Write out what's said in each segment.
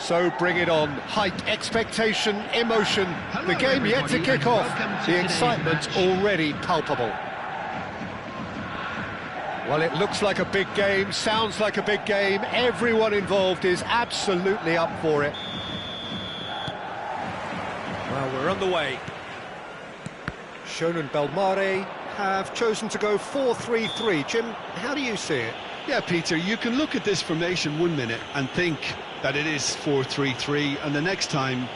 So bring it on. Hype, expectation, emotion. The game yet to kick off. The excitement already palpable. Well, it looks like a big game, sounds like a big game. Everyone involved is absolutely up for it. Well, we're on the way. Shonen Belmare have chosen to go 4-3-3. Jim, how do you see it? Yeah, Peter, you can look at this formation 1 minute and think that it is 4-3-3, and the next time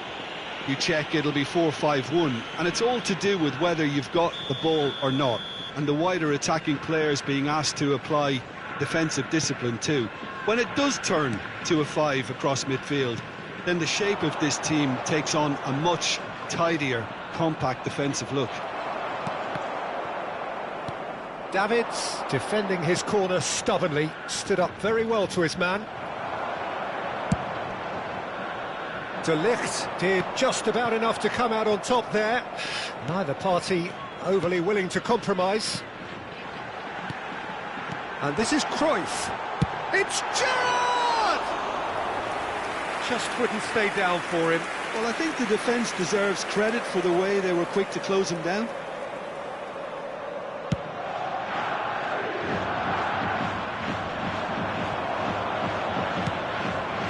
you check it'll be 4-5-1, and it's all to do with whether you've got the ball or not, and the wider attacking players being asked to apply defensive discipline too. When it does turn to a 5 across midfield, then the shape of this team takes on a much tidier, compact defensive look. Davids, defending his corner stubbornly, stood up very well to his man. De Ligt did just about enough to come out on top there. Neither party overly willing to compromise. And this is Cruyff. It's Gerrard! Just wouldn't stay down for him. Well, I think the defence deserves credit for the way they were quick to close him down.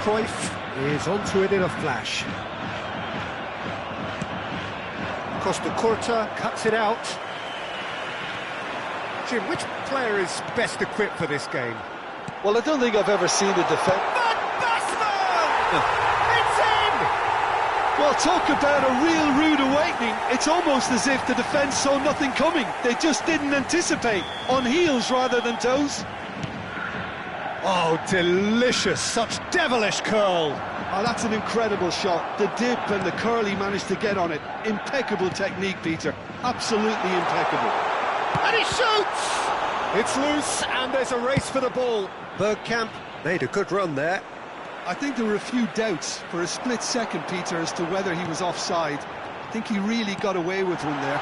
Cruyff is onto it in a flash. Costa Curta cuts it out. Jim, which player is best equipped for this game? Well, I don't think I've ever seen a defence. Van Basten! It's in! Well, talk about a real rude awakening. It's almost as if the defence saw nothing coming. They just didn't anticipate. On heels rather than toes. Oh, delicious. Such devilish curl. Oh, that's an incredible shot. The dip and the curl he managed to get on it. Impeccable technique, Peter. Absolutely impeccable. And he shoots! It's loose, and there's a race for the ball. Bergkamp made a good run there. I think there were a few doubts for a split second, Peter, as to whether he was offside. I think he really got away with one there.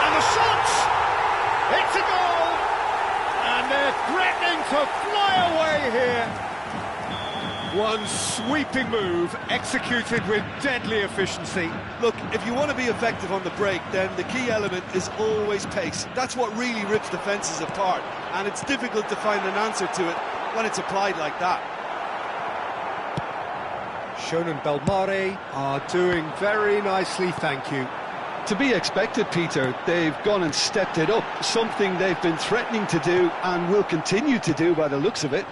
And the shot! It's a goal! And they're threatening to fly away here. One sweeping move, executed with deadly efficiency. Look, if you want to be effective on the break, then the key element is always pace. That's what really rips defences apart, and it's difficult to find an answer to it when it's applied like that. Shonen Belmare are doing very nicely, thank you. To be expected, Peter. They've gone and stepped it up, something they've been threatening to do and will continue to do by the looks of it.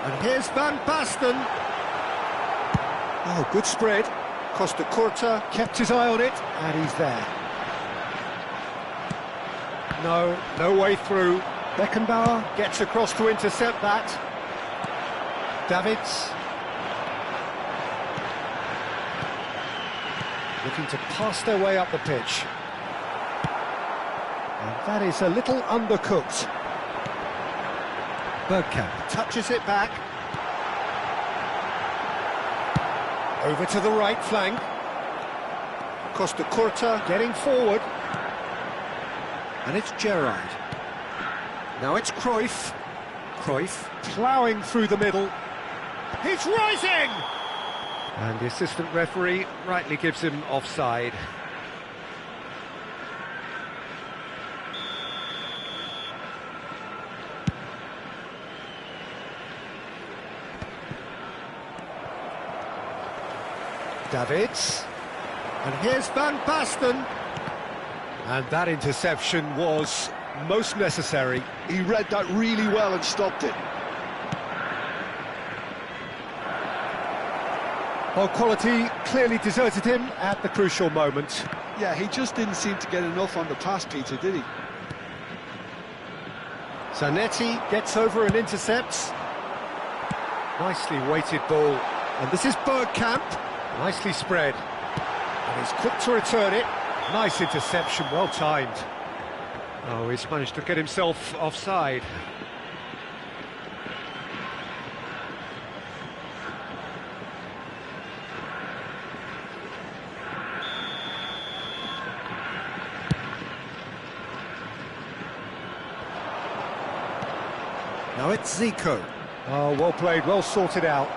And here's Van Basten. Oh, good spread. Costa Curta kept his eye on it, and he's there. No way through. Beckenbauer gets across to intercept that. Davids. Looking to pass their way up the pitch. And that is a little undercooked. Bergkamp touches it back. Over to the right flank. Costa Curta getting forward. And it's Gerrard. Now it's Cruyff. Cruyff ploughing through the middle. He's rising! And the assistant referee rightly gives him offside. Davids, and here's Van Basten, and that interception was most necessary. He read that really well and stopped it. Well, quality clearly deserted him at the crucial moment. Yeah, he just didn't seem to get enough on the pass, Peter, did he? Zanetti gets over and intercepts. Nicely weighted ball, and this is Bergkamp. Nicely spread, and he's quick to return it. Nice interception, well timed. Oh, he's managed to get himself offside. Now it's Zico. Oh, well played, well sorted out.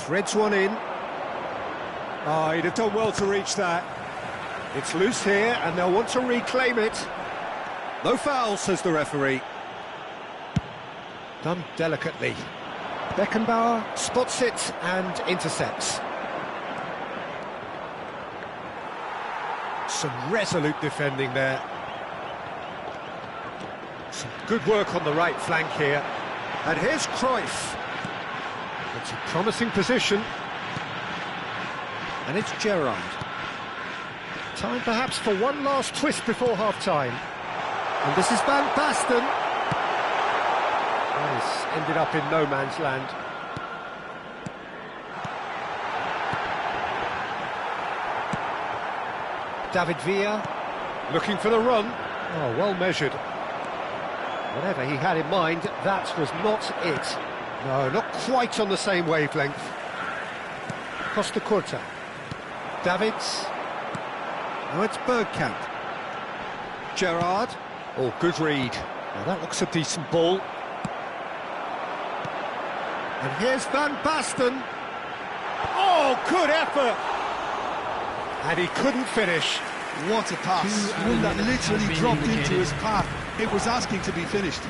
Threads one in. Oh, he'd have done well to reach that. It's loose here, and they'll want to reclaim it. No foul, says the referee. Done delicately. Beckenbauer spots it and intercepts. Some resolute defending there. Some good work on the right flank here. And here's Cruyff. It's a promising position. And it's Gerrard. Time perhaps for one last twist before half-time. And this is Van Basten. This ended up in no man's land. David Villa looking for the run. Oh, well measured. Whatever he had in mind, that was not it. No, not quite on the same wavelength. Costa Curta. Davids. Now it's Bergkamp. Gerrard. Oh, good read. Now that looks a decent ball. And here's Van Basten. Oh, good effort! And he couldn't finish. What a pass. One that literally dropped into his path. It was asking to be finished.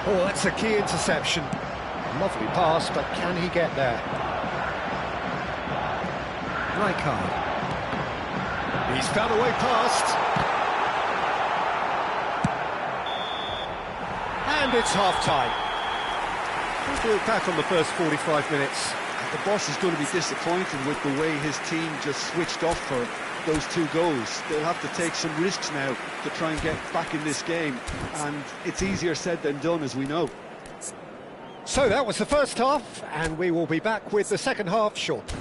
Oh, that's a key interception. Lovely pass, but can he get there? Rijkaard. He's found a way past. And it's half-time. We'll look back on the first 45 minutes. The boss is going to be disappointed with the way his team just switched off for those 2 goals. They'll have to take some risks now to try and get back in this game, and it's easier said than done, as we know. So that was the first half, and we will be back with the second half shortly.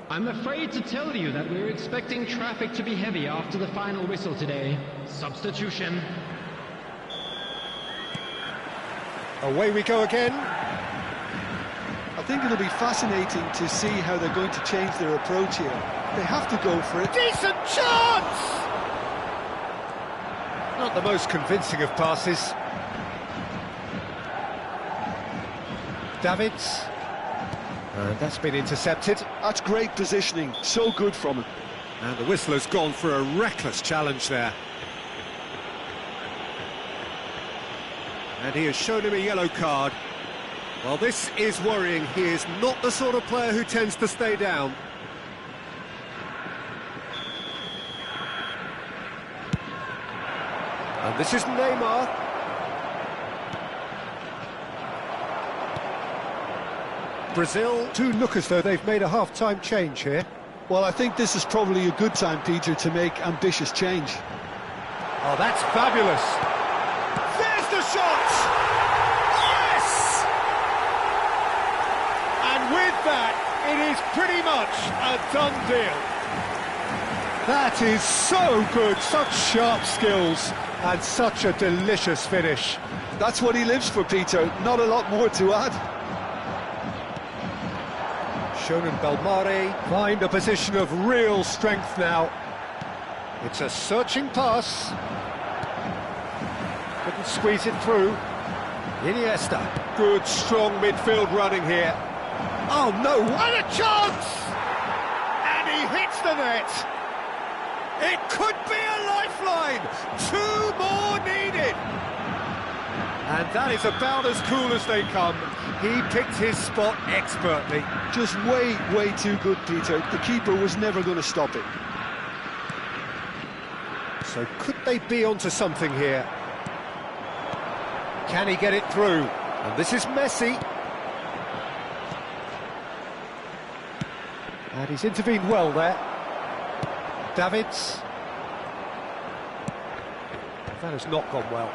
I'm afraid to tell you that we're expecting traffic to be heavy after the final whistle today. Substitution. Away we go again. I think it'll be fascinating to see how they're going to change their approach here. They have to go for it. Decent chance! Not the most convincing of passes. Davids. And that's been intercepted. That's great positioning, so good from him. And the whistle has gone for a reckless challenge there. And he has shown him a yellow card. Well, this is worrying. He is not the sort of player who tends to stay down. And this is Neymar. Brazil do look as though they've made a half-time change here. Well, I think this is probably a good time, Peter, to make ambitious change. Oh, that's fabulous. There's the shot! Yes! And with that, it is pretty much a done deal. That is so good, such sharp skills, and such a delicious finish. That's what he lives for, Peter. Not a lot more to add. Shonen Belmare find a position of real strength now. It's a searching pass. Couldn't squeeze it through. Iniesta. Good, strong midfield running here. Oh no, what a chance! And he hits the net. It could be a lifeline. 2 more needed. And that is about as cool as they come. He picked his spot expertly. Just way too good, Peter. The keeper was never going to stop it. So could they be onto something here? Can he get it through? And this is Messi. And he's intervened well there. Davids. That has not gone well.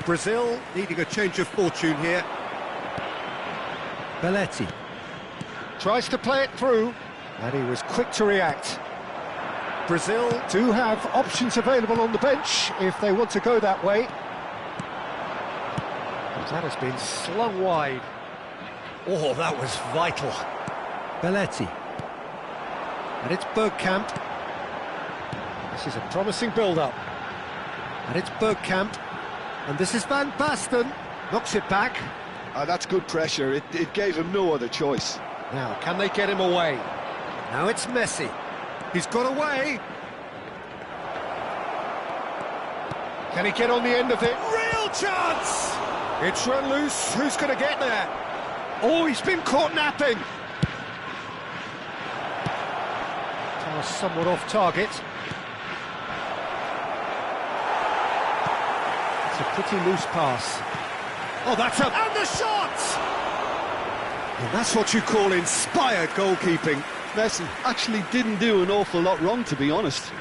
Brazil needing a change of fortune here. Belletti tries to play it through, and he was quick to react. Brazil do have options available on the bench if they want to go that way. That has been slung wide. Oh, that was vital. Belletti. And it's Bergkamp. This is a promising build-up. And it's Bergkamp. And this is Van Basten, knocks it back. That's good pressure, it gave him no other choice. Now, can they get him away? Now it's Messi. He's got away. Can he get on the end of it? Real chance! It's run loose, who's going to get there? Oh, he's been caught napping. Pass somewhat off target. It's a pretty loose pass. Oh, that's up. And the shot! And that's what you call inspired goalkeeping. Messi actually didn't do an awful lot wrong, to be honest.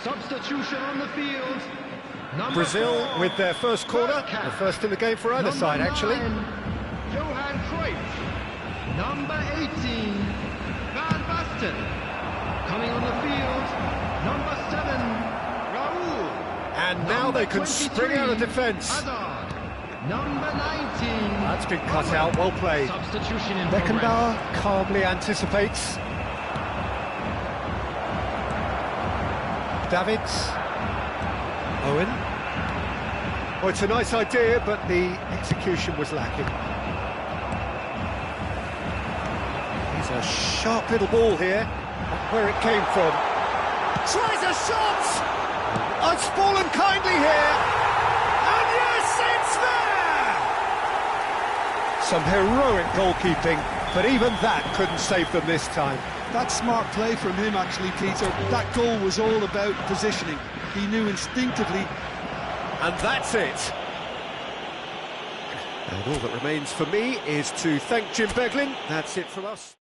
Substitution on the field. Brazil with their first corner, the first in the game for either side, actually. Johan Cruyff. Number 18, Van Basten. Coming on the field, number 7, Raul. And now they can spring out of defence. Hazard. Number 19. That's been cut out, well played. Substitution in Beckenbauer calmly anticipates. Davids. Owen. Well, it's a nice idea, but the execution was lacking. He's a sharp little ball here. Where it came from. Tries a shot! It's fallen kindly here. And yes, it's there! Some heroic goalkeeping, but even that couldn't save them this time. That's smart play from him, actually, Peter. That goal was all about positioning. He knew instinctively. And that's it. And all that remains for me is to thank Jim Beglin. That's it from us.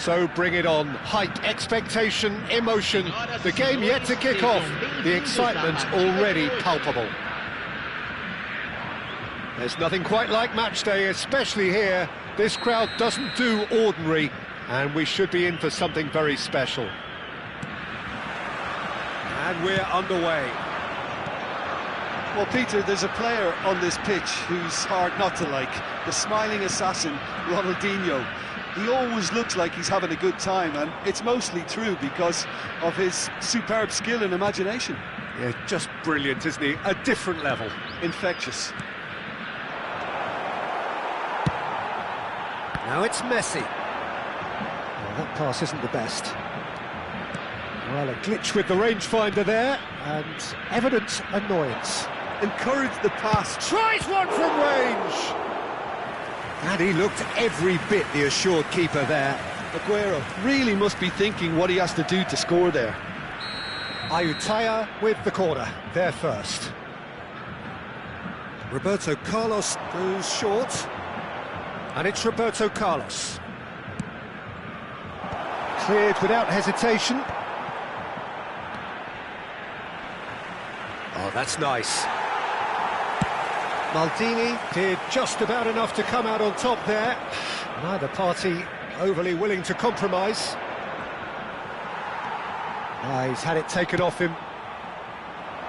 So bring it on. Hype, expectation, emotion. The game yet to kick off. The excitement already palpable. There's nothing quite like match day, especially here. This crowd doesn't do ordinary, and we should be in for something very special. And we're underway. Well, Peter, there's a player on this pitch who's hard not to like. The smiling assassin, Ronaldinho. He always looks like he's having a good time, and it's mostly true because of his superb skill and imagination. Yeah, just brilliant, isn't he? A different level. Infectious. Now it's Messi. Well, that pass isn't the best. Well, a glitch with the rangefinder there, and evident annoyance. Encouraged the pass. Tries one from range! And he looked every bit the assured keeper there. Aguero really must be thinking what he has to do to score there. Ayutaya with the corner, there first. Roberto Carlos goes short. And it's Roberto Carlos. Cleared without hesitation. Oh, that's nice. Maldini did just about enough to come out on top there. Neither party overly willing to compromise. He's had it taken off him.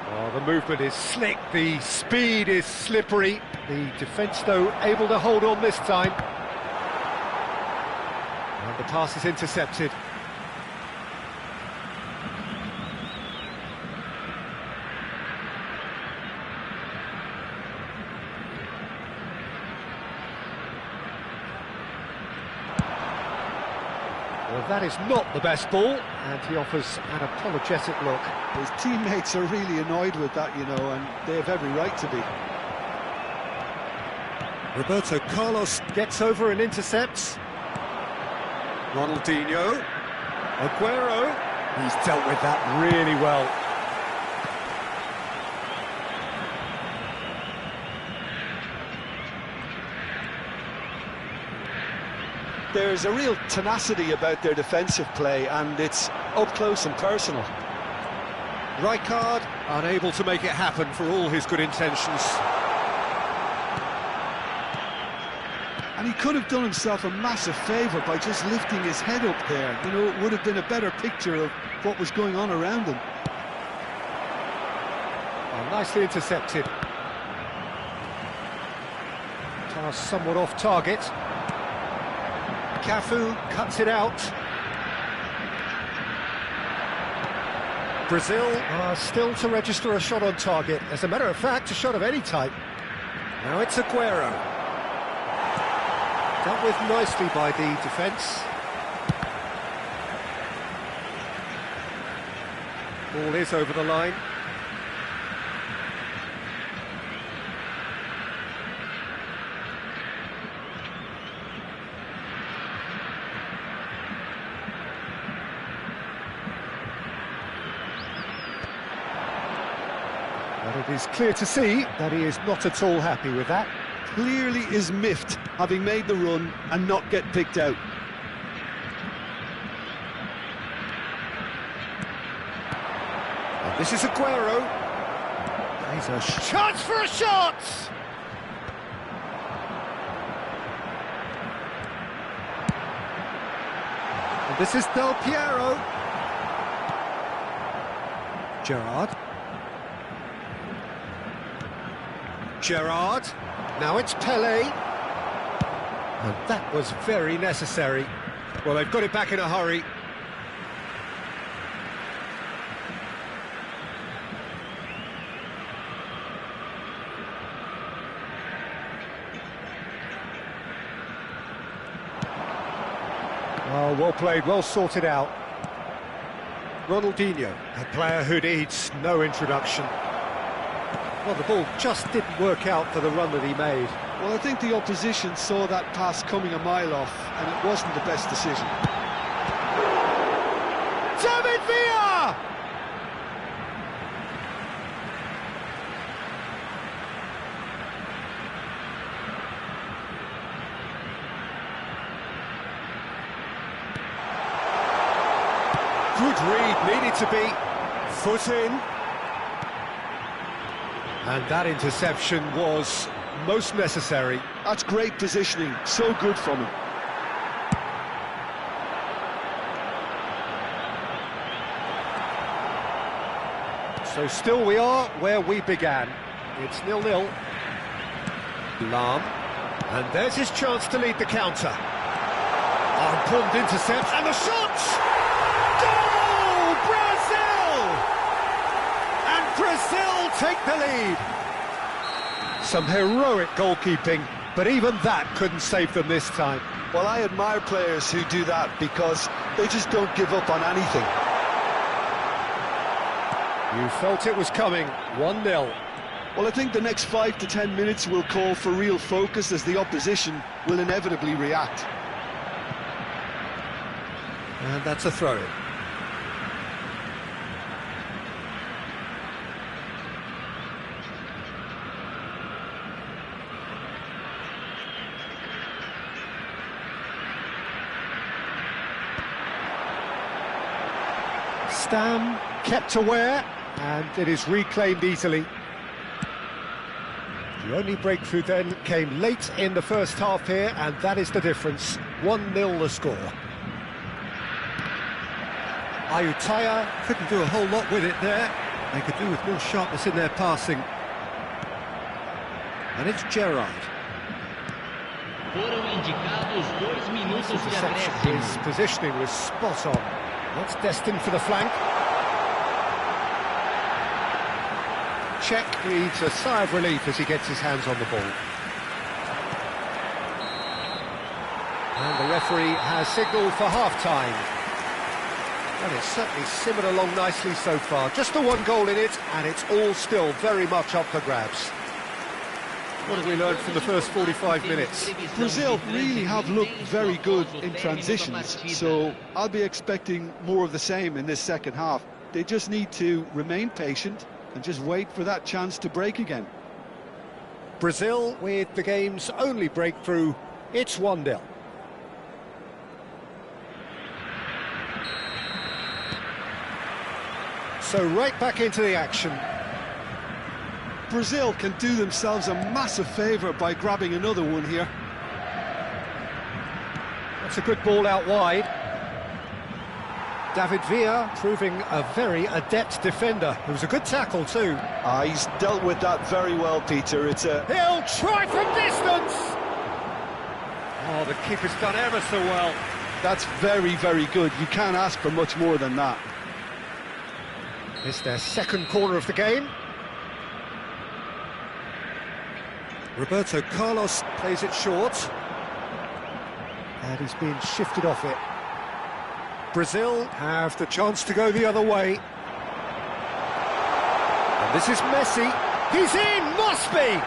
Oh, the movement is slick, the speed is slippery. The defence, though, able to hold on this time. And the pass is intercepted. Well, that is not the best ball, and he offers an apologetic look. His teammates are really annoyed with that, you know, and they have every right to be. Roberto Carlos gets over and intercepts. Ronaldinho. Aguero. He's dealt with that really well. There's a real tenacity about their defensive play, and it's up close and personal. Rijkaard unable to make it happen for all his good intentions. And he could have done himself a massive favour by just lifting his head up there. You know, it would have been a better picture of what was going on around him. Oh, nicely intercepted. Pass somewhat off target. Cafu cuts it out. Brazil are still to register a shot on target. As a matter of fact, a shot of any type. Now it's Aguero. Dealt with nicely by the defence. Ball is over the line. But it is clear to see that he is not at all happy with that. Clearly is miffed, having made the run and not get picked out. And this is Aguero. He's a chance for a shot! And this is Del Piero. Gerrard. Gerrard. Now it's Pelé. And that was very necessary. Well, they've got it back in a hurry. Oh, well played, well sorted out. Ronaldinho, a player who needs no introduction. Well, the ball just didn't work out for the run that he made. Well, I think the opposition saw that pass coming a mile off, and it wasn't the best decision. David Villa! Good read, needed to be. Foot in. And that interception was most necessary. That's great positioning, so good from him. So still we are where we began. It's 0-0. Lam. And there's his chance to lead the counter. Oh, important intercept, and the shot! Goal! Brazil! And Brazil take the lead. Some heroic goalkeeping, but even that couldn't save them this time. Well, I admire players who do that because they just don't give up on anything. You felt it was coming, 1-0. Well, I think the next 5 to 10 minutes will call for real focus as the opposition will inevitably react. And that's a throw-in. Stam kept aware, and it is reclaimed easily. The only breakthrough then came late in the first half here, and that is the difference. 1-0 the score. Ayutthaya couldn't do a whole lot with it there. They could do with more sharpness in their passing. And it's Gerrard. Foram indicados 2 minutos de His acréscimo. positioning was spot on. That's destined for the flank. Czech breathes a sigh of relief as he gets his hands on the ball. And the referee has signalled for half-time. And it's certainly simmered along nicely so far. Just the one goal in it, and it's all still very much up for grabs. What have we learned from the first 45 minutes? Brazil really have looked very good in transitions, so I'll be expecting more of the same in this second half. They just need to remain patient and just wait for that chance to break again. Brazil with the game's only breakthrough. It's 1-0. So right back into the action. Brazil can do themselves a massive favour by grabbing another one here. That's a good ball out wide. David Villa proving a very adept defender. It was a good tackle too. He's dealt with that very well, Peter. He'll try from distance! Oh, the keeper's done ever so well. That's very, very good. You can't ask for much more than that. It's their second corner of the game. Roberto Carlos plays it short. And he's been shifted off it. Brazil have the chance to go the other way. And this is Messi. He's in, must be!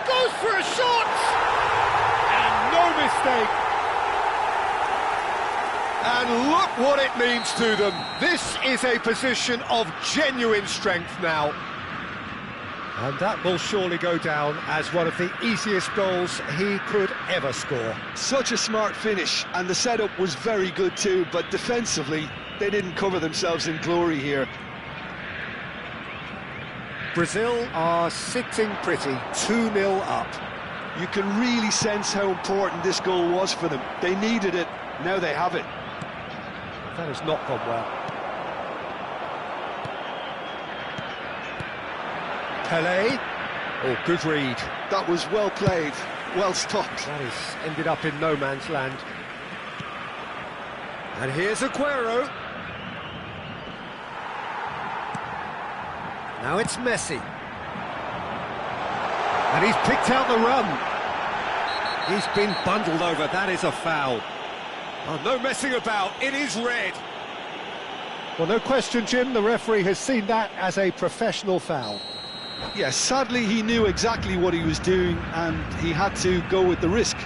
Goes for a shot! And no mistake. And look what it means to them. This is a position of genuine strength now. And that will surely go down as one of the easiest goals he could ever score. Such a smart finish, and the setup was very good too, but defensively, they didn't cover themselves in glory here. Brazil are sitting pretty, 2-0 up. You can really sense how important this goal was for them. They needed it, now they have it. That has not gone well. Pelé. Oh, good read. That was well played, well stopped. That has ended up in no man's land. And here's Aguero. Now it's Messi. And he's picked out the run. He's been bundled over, that is a foul. Oh, no messing about, it is red. Well, no question, Jim, the referee has seen that as a professional foul. Yes, sadly he knew exactly what he was doing and he had to go with the risk.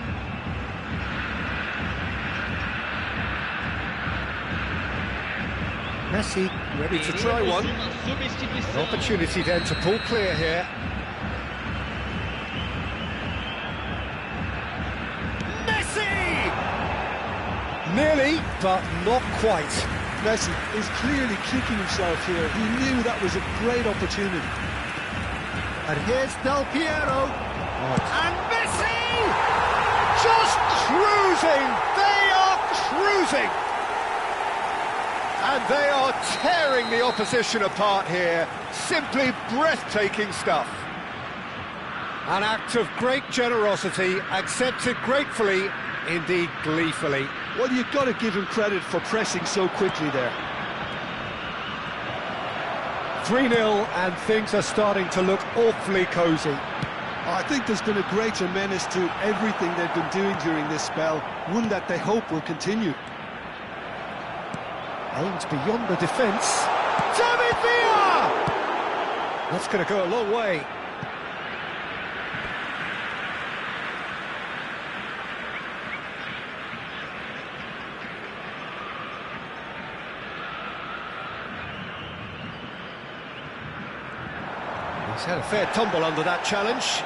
Messi ready to try one. An opportunity then to pull clear here. Messi! Nearly, but not quite. Messi is clearly kicking himself here. He knew that was a great opportunity. And here's Del Piero. And Messi! Just cruising! They are cruising! And they are tearing the opposition apart here. Simply breathtaking stuff. An act of great generosity, accepted gratefully, indeed gleefully. Well, you've got to give him credit for pressing so quickly there. 3-0 and things are starting to look awfully cosy. I think there's been a greater menace to everything they've been doing during this spell, one that they hope will continue. Aims beyond the defence. David Villa! That's going to go a long way. He's had a fair tumble under that challenge.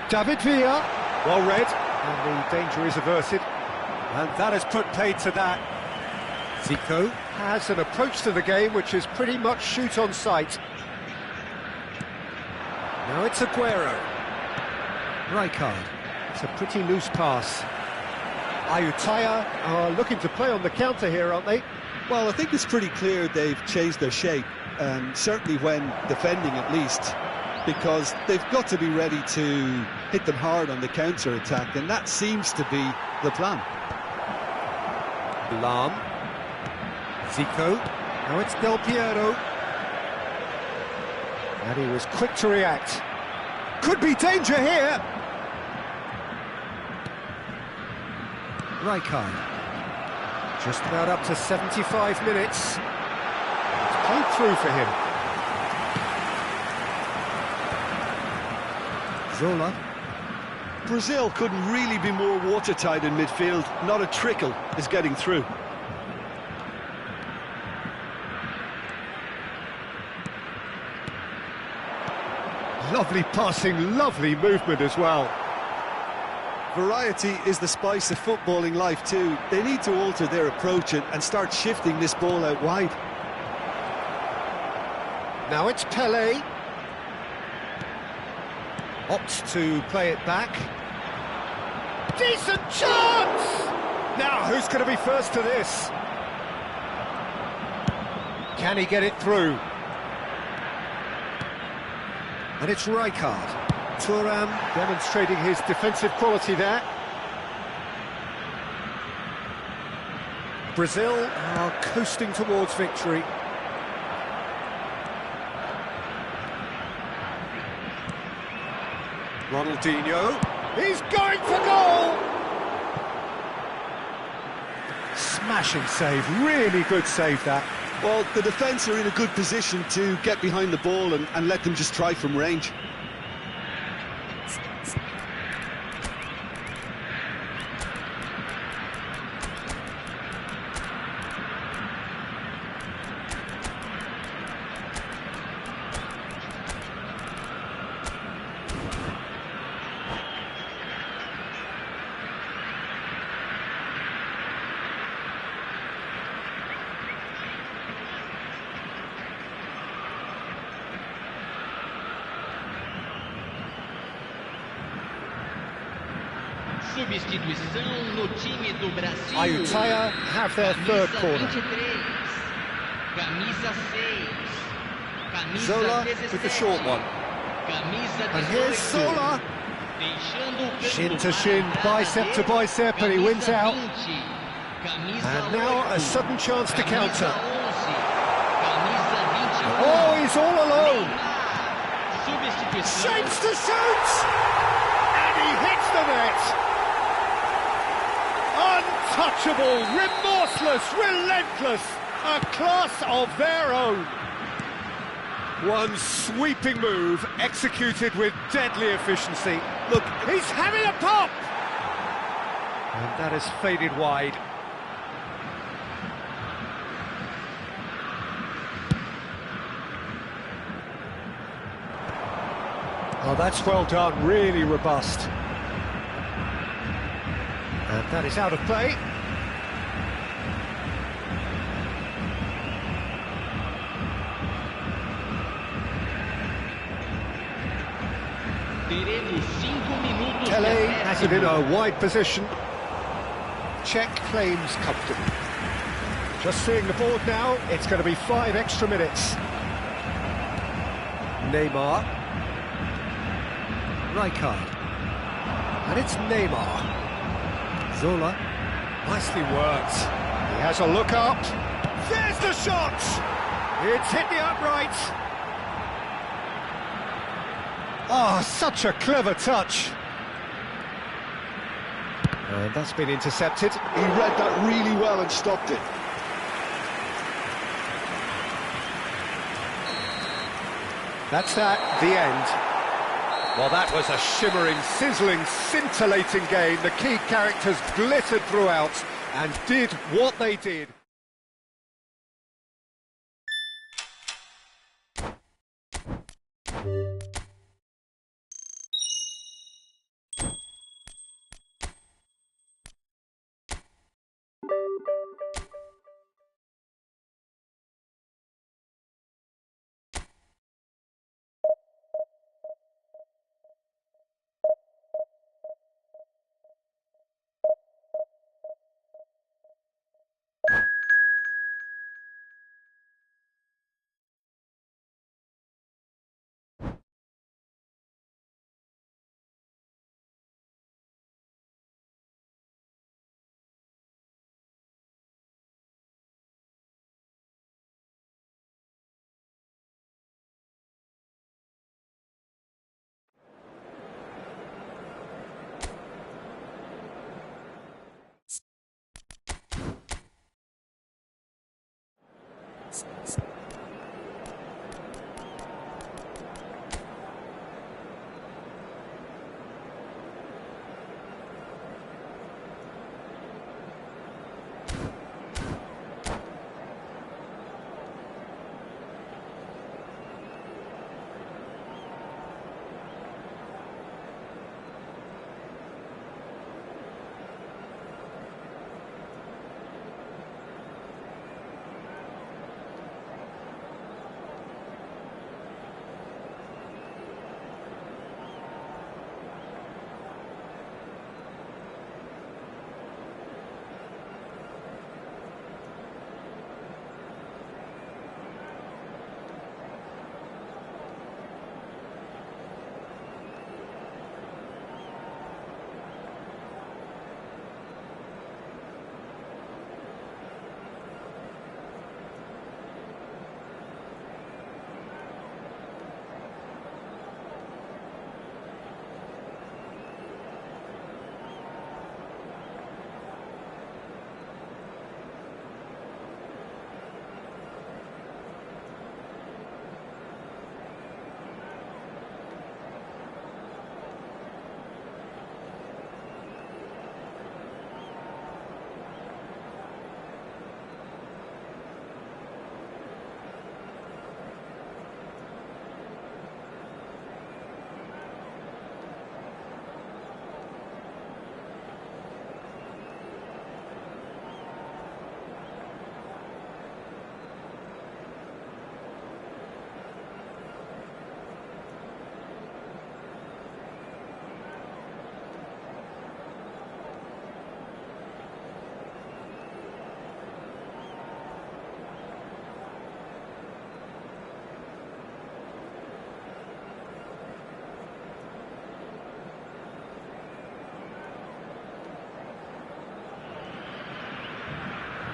David Villa, well read, and the danger is averted. And that has put paid to that. Zico has an approach to the game which is pretty much shoot on sight. Now it's Aguero. Rijkaard, it's a pretty loose pass. Ayutthaya are looking to play on the counter here, aren't they? Well, I think it's pretty clear they've changed their shape, certainly when defending at least, because they've got to be ready to hit them hard on the counter-attack, and that seems to be the plan. Lam. Zico. Now it's Del Piero. And he was quick to react. Could be danger here! Rijkaard. Just about up to 75 minutes. It's played through for him. Zola. Brazil couldn't really be more watertight in midfield. Not a trickle is getting through. Lovely passing, lovely movement as well. Variety is the spice of footballing life too. They need to alter their approach and start shifting this ball out wide. Now it's Pelé. Opts to play it back. Decent chance! Now, who's going to be first to this? Can he get it through? And it's Rijkaard. Thuram demonstrating his defensive quality there. Brazil are coasting towards victory. Ronaldinho, he's going for goal! Smashing save, really good save that. Well, the defence are in a good position to get behind the ball and let them just try from range. Substituição no time do Brasil. Ayutthaya have their third corner. Camisa 6. Camisa Zola 17. with the short one. Camisa And here's 18. Zola. Deixando o campo Shin to para shin, a bicep to bicep, and he wins out. 20. Camisa And now 8. a sudden chance to Camisa counter. 11. Camisa 21. Oh, he's all alone. Substituição. Shapes to shoot! And he hits the net. Untouchable, remorseless, relentless, a class of their own. One sweeping move executed with deadly efficiency. Look, he's having a pop! And that has faded wide. Oh, that's well done, really robust. And that is out of play. Teremos 5 minutos de Tele has it in acréscimo. a wide position. Czech claims comfortably. Just seeing the board now, it's going to be 5 extra minutes. Neymar. Rijkaard. And it's Neymar. Zola. Nicely worked. He has a look up. There's the shot! It's hit the upright. Oh, such a clever touch. And that's been intercepted. He read that really well and stopped it. That's that, the end. Well, that was a shimmering, sizzling, scintillating game. The key characters glittered throughout and did what they did.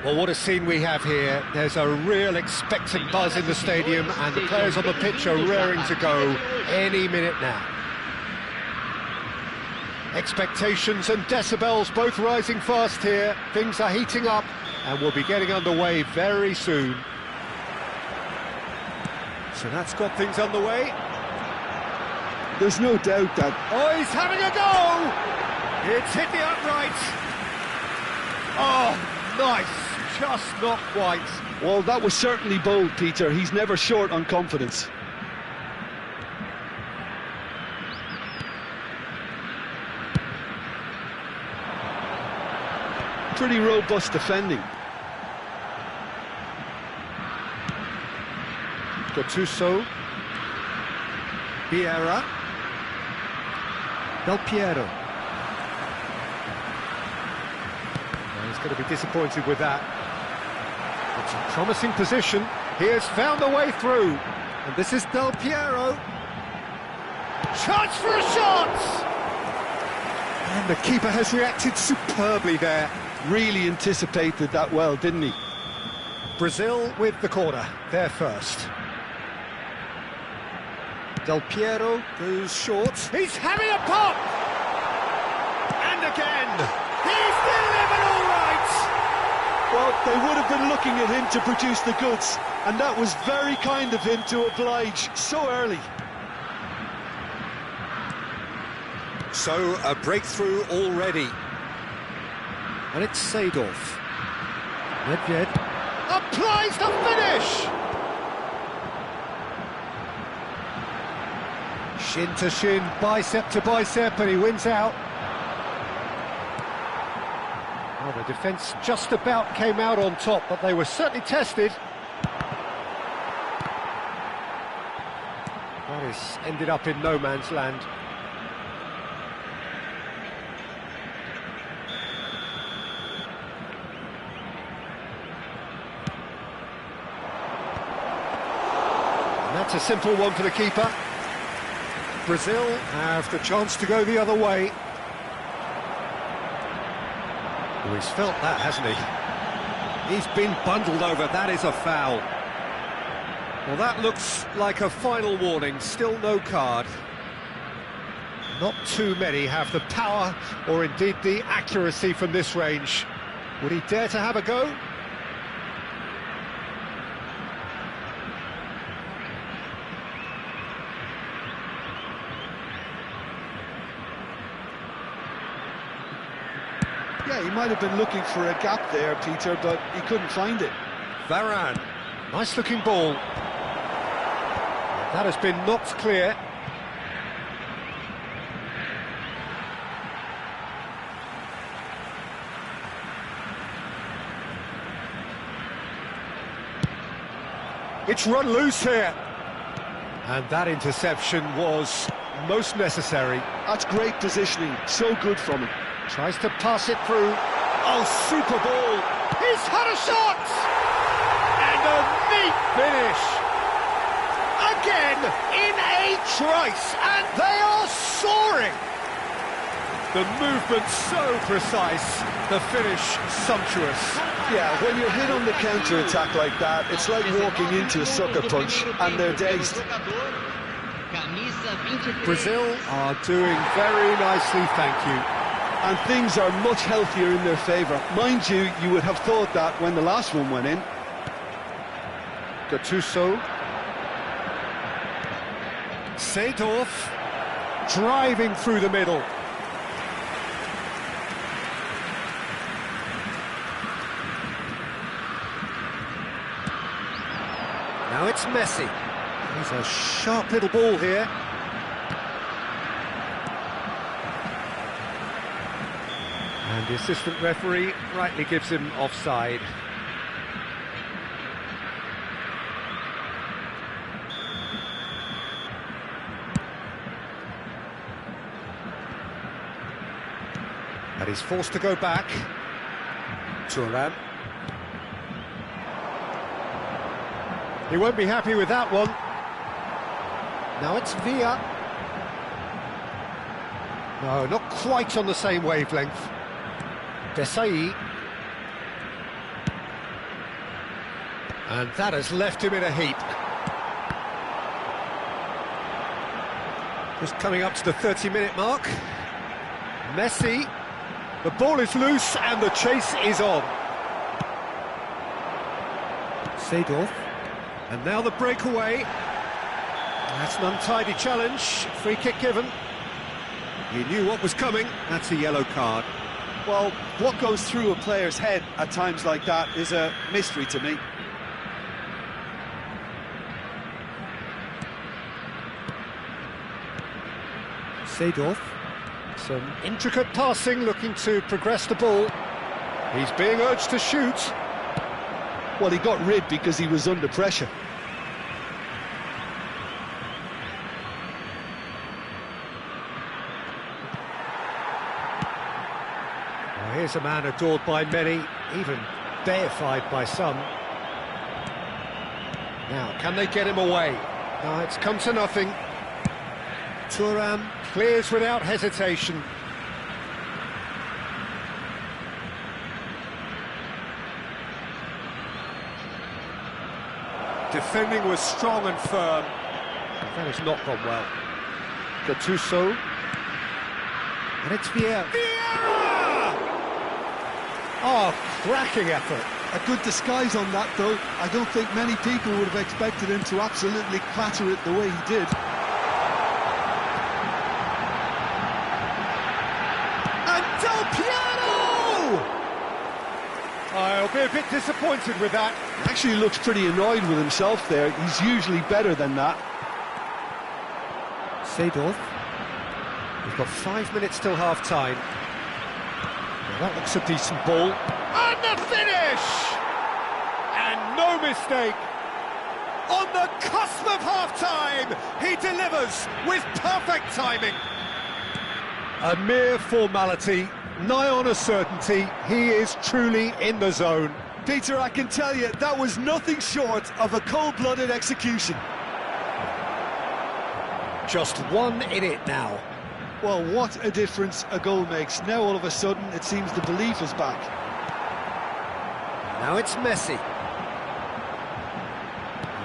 Well, what a scene we have here. There's a real expectant buzz in the stadium and the players on the pitch are raring to go any minute now. Expectations and decibels both rising fast here. Things are heating up and we'll be getting underway very soon. So that's got things underway. There's no doubt that... Oh, he's having a go! It's hit the upright. Oh, nice. Just not quite. Well, that was certainly bold, Peter. He's never short on confidence. Pretty robust defending. Gattuso. Vieira. Del Piero. Well, he's going to be disappointed with that. It's a promising position. He has found a way through. And this is Del Piero. Chance for a shot! And the keeper has reacted superbly there. Really anticipated that well, didn't he? Brazil with the corner, they're first. Del Piero goes short. He's having a pop! And again! He's delivered all right! Well, they would have been looking at him to produce the goods, and that was very kind of him to oblige so early. So, a breakthrough already. And it's Seedorf. Nedved applies the finish! Shin to shin, bicep to bicep, and he wins out. Well, the defence just about came out on top, but they were certainly tested. That is ended up in no man's land. That's a simple one for the keeper. Brazil have the chance to go the other way. Oh, he's felt that, hasn't he? He's been bundled over, that is a foul. Well, that looks like a final warning, still no card. Not too many have the power or indeed the accuracy from this range. Would he dare to have a go? Yeah, he might have been looking for a gap there, Peter, but he couldn't find it. Varane, nice-looking ball. That has been knocked clear. It's run loose here. And that interception was most necessary. That's great positioning, so good from him. Tries to pass it through. Oh, super ball. He's had a shot! And a neat finish. Again, in a trice, and they are soaring. The movement so precise, the finish sumptuous. Yeah, when you're hit on the counter-attack like that, it's like walking into a sucker punch, and they're dazed. Brazil are doing very nicely, thank you. And things are much healthier in their favour. Mind you, you would have thought that when the last one went in. Gattuso. Seedorf driving through the middle. Now it's Messi. He's a sharp little ball here. And the assistant referee rightly gives him offside. And he's forced to go back. Thuram. He won't be happy with that one. Now it's Villa. No, not quite on the same wavelength. Desai. And that has left him in a heap. Just coming up to the 30-minute mark. Messi. The ball is loose and the chase is on. Seedorf. And now the breakaway. That's an untidy challenge. Free kick given. He knew what was coming. That's a yellow card. Well, what goes through a player's head at times like that is a mystery to me. Seedorf. Some intricate passing, looking to progress the ball. He's being urged to shoot. Well, he got rid because he was under pressure. here's a man adored by many, even deified by some. Now, can they get him away? No, it's come to nothing. Thuram clears without hesitation. Defending was strong and firm. That has not gone well. Gattuso. And it's Vieira. Vieira! Oh, cracking effort. A good disguise on that, though. I don't think many people would have expected him to absolutely clatter it the way he did. And Del Piano! I'll be a bit disappointed with that. Actually looks pretty annoyed with himself there. He's usually better than that. Seedorf. We've got 5 minutes till half-time. Well, that looks a decent ball. And the finish! And no mistake. On the cusp of half-time, he delivers with perfect timing. A mere formality, nigh on a certainty. He is truly in the zone. Peter, I can tell you, that was nothing short of a cold-blooded execution. Just one in it now. Well, what a difference a goal makes. Now, all of a sudden, it seems the belief is back. Now it's Messi.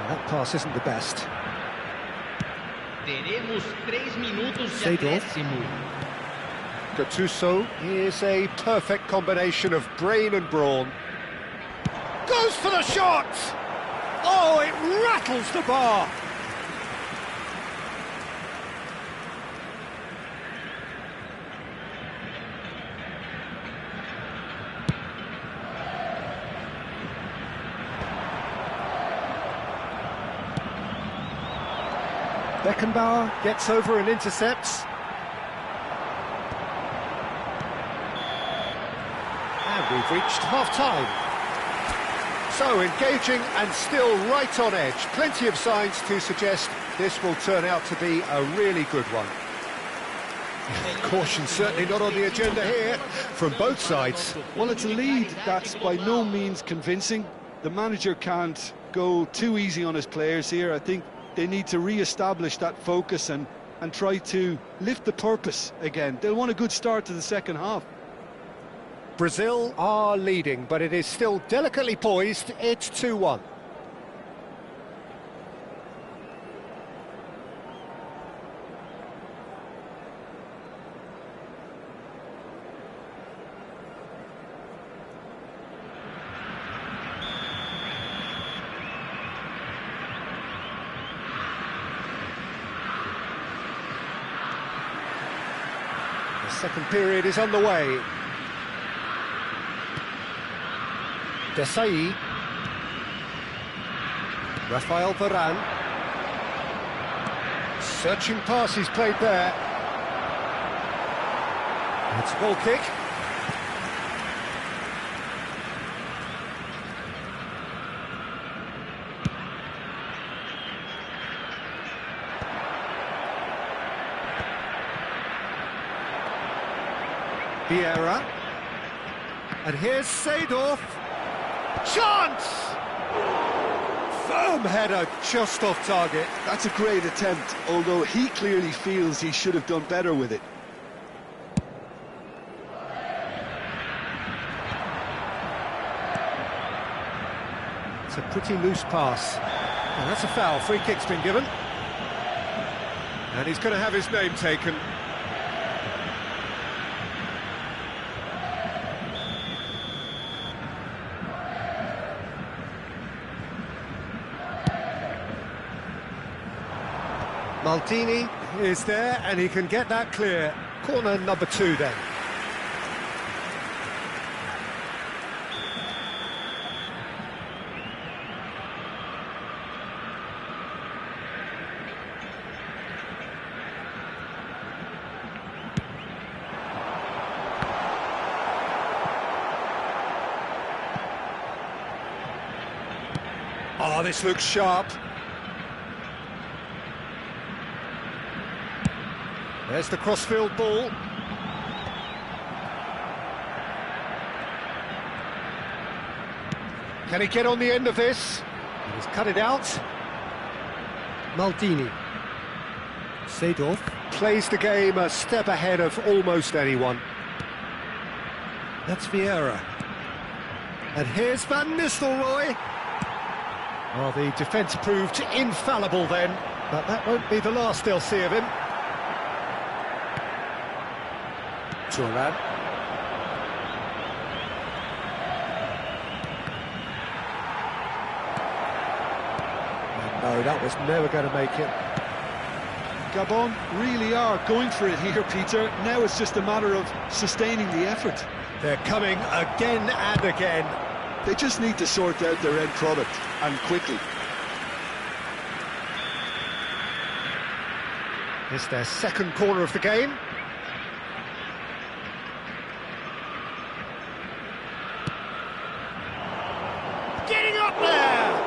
That pass isn't the best. Teremos 3 minutos de Seedorf. acréscimo. Gattuso is a perfect combination of brain and brawn. Goes for the shot! Oh, it rattles the bar! Beckenbauer gets over and intercepts. And we've reached half-time. So engaging and still right on edge. Plenty of signs to suggest this will turn out to be a really good one. Caution certainly not on the agenda here from both sides. Well, it's a lead that's by no means convincing. The manager can't go too easy on his players here. I think they need to re-establish that focus and try to lift the purpose again. They'll want a good start to the second half. Brazil are leading, but it is still delicately poised. It's 2-1. The second period is underway. Desai. Rafael Varane. Searching pass he's played there. It's a goal kick. Vieira. And here's Seedorf. Chance! Firm header just off target. That's a great attempt, although he clearly feels he should have done better with it. It's a pretty loose pass. Well, that's a foul. Free kick's been given. And he's going to have his name taken. Maldini is there, and he can get that clear. Corner number 2 then. Oh, this looks sharp. There's the crossfield ball. Can he get on the end of this? He's cut it out. Maldini. Seedorf plays the game a step ahead of almost anyone. That's Vieira. And here's Van Nistelrooy. Oh, the defence proved infallible then, but that won't be the last they'll see of him. Thuram. No, that was never going to make it. Gabon really are going for it here, Peter. Now it's just a matter of sustaining the effort. They're coming again and again. They just need to sort out their end product, and quickly. It's their second corner of the game. Getting up there!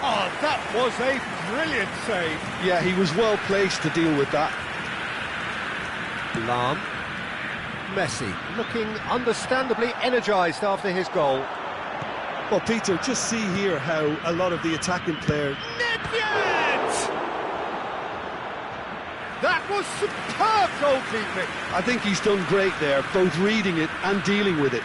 Oh, that was a brilliant save. Yeah, he was well placed to deal with that. Lahm. Messi, looking understandably energised after his goal. Well, Peter, just see here how a lot of the attacking players... Nedved! That was superb goalkeeping. I think he's done great there, both reading it and dealing with it.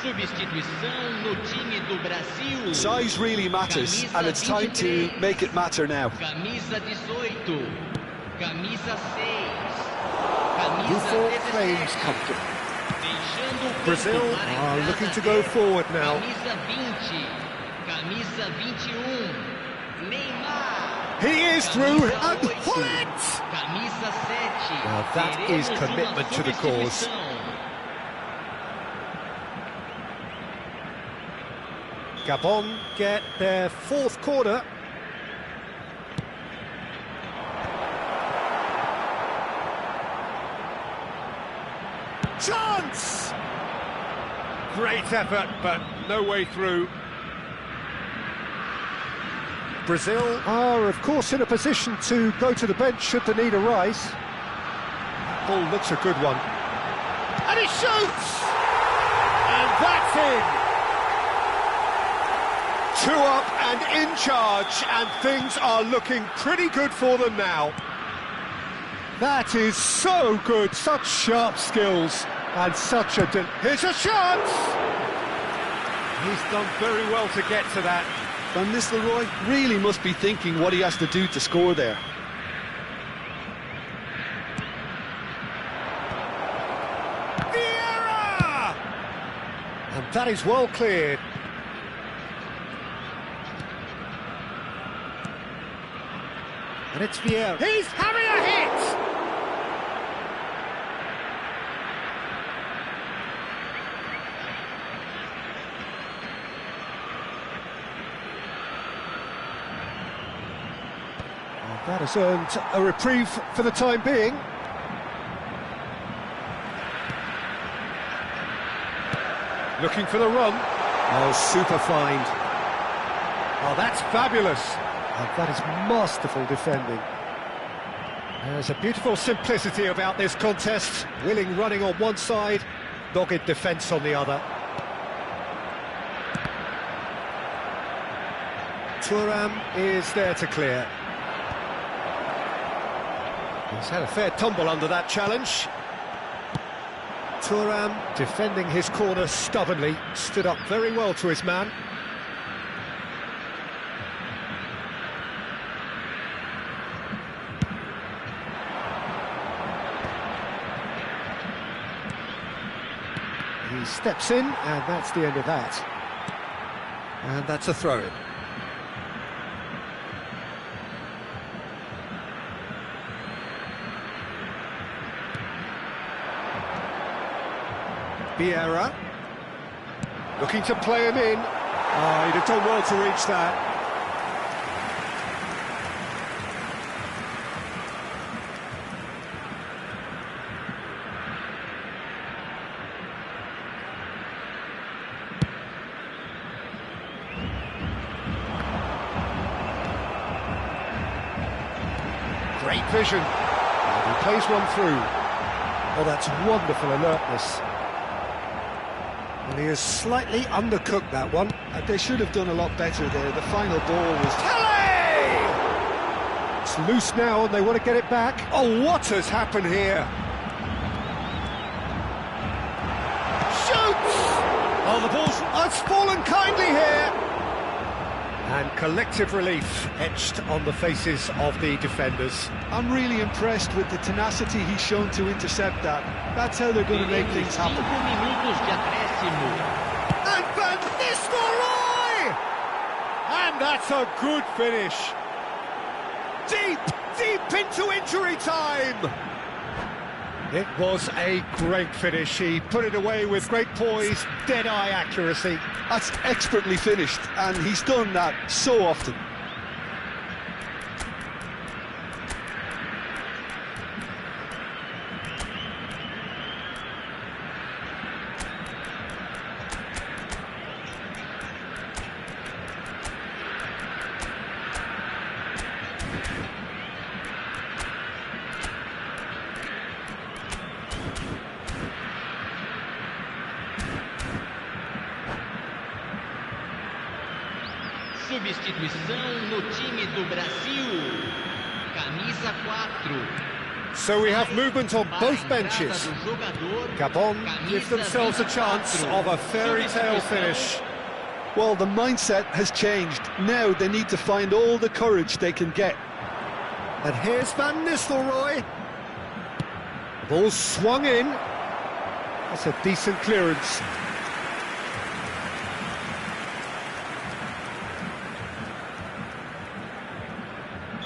Substituição no time do Brasil. Size really matters, and it's time to make it matter now. Camisa 18. Camisa 6. Buffon Camisa claims 17. comfortable. Deixando o Brazil campo para a are entrada looking to go dele. forward now. Camisa 20. Camisa 21. Neymar. He is through Camisa and 8. pull it! Camisa 7. Now that is Teremos commitment uma to the cause. substituição. Gabon get their fourth corner. Chance! Great effort, but no way through. Brazil are, of course, in a position to go to the bench should the need arise. That ball looks a good one. And he shoots! And that's in! 2 up and in charge, and things are looking pretty good for them now. That is so good, such sharp skills, and such a... Here's a chance! He's done very well to get to that. Van Nistelrooy really must be thinking what he has to do to score there. Vieira! And that is well cleared. And it's Vieira. He's having a hit! And that has earned a reprieve for the time being. Looking for the run. Oh, super find. Oh, that's fabulous. And that is masterful defending. There's a beautiful simplicity about this contest. Willing running on one side, dogged defence on the other. Thuram is there to clear. He's had a fair tumble under that challenge. Thuram, defending his corner stubbornly, stood up very well to his man. He steps in, and that's the end of that. And that's a throw-in. Vieira. Looking to play him in. Oh, he'd have done well to reach that. Great vision. And he plays one through. Oh, that's wonderful alertness. Well, he has slightly undercooked that one. They should have done a lot better there. The final ball was... Kelly! It's loose now and they want to get it back. Oh, what has happened here? Shoots! Oh, the ball's... It's fallen kindly here. And collective relief etched on the faces of the defenders. I'm really impressed with the tenacity he's shown to intercept that. That's how they're going to make things happen. 5 minutos de acréscimo. And Van Nistelrooy! And that's a good finish. Deep into injury time. It was a great finish. He put it away with great poise, dead-eye accuracy. That's expertly finished, and he's done that so often. Substituição no time do Brasil. Camisa 4. So we have movement on both benches. Gabon give themselves a chance of a fairy tale finish. Well, the mindset has changed. Now they need to find all the courage they can get. And here's Van Nistelrooy. The ball's swung in. That's a decent clearance.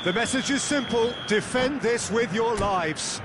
The message is simple: defend this with your lives.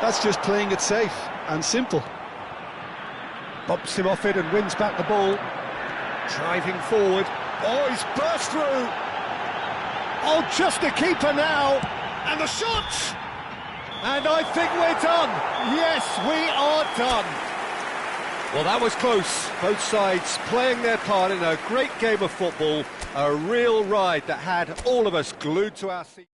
That's just playing it safe and simple. Bumps him off it and wins back the ball. Driving forward. Oh, he's burst through. Oh, just a keeper now. And the shot! And I think we're done. Yes, we are done. Well, that was close. Both sides playing their part in a great game of football. A real ride that had all of us glued to our seats.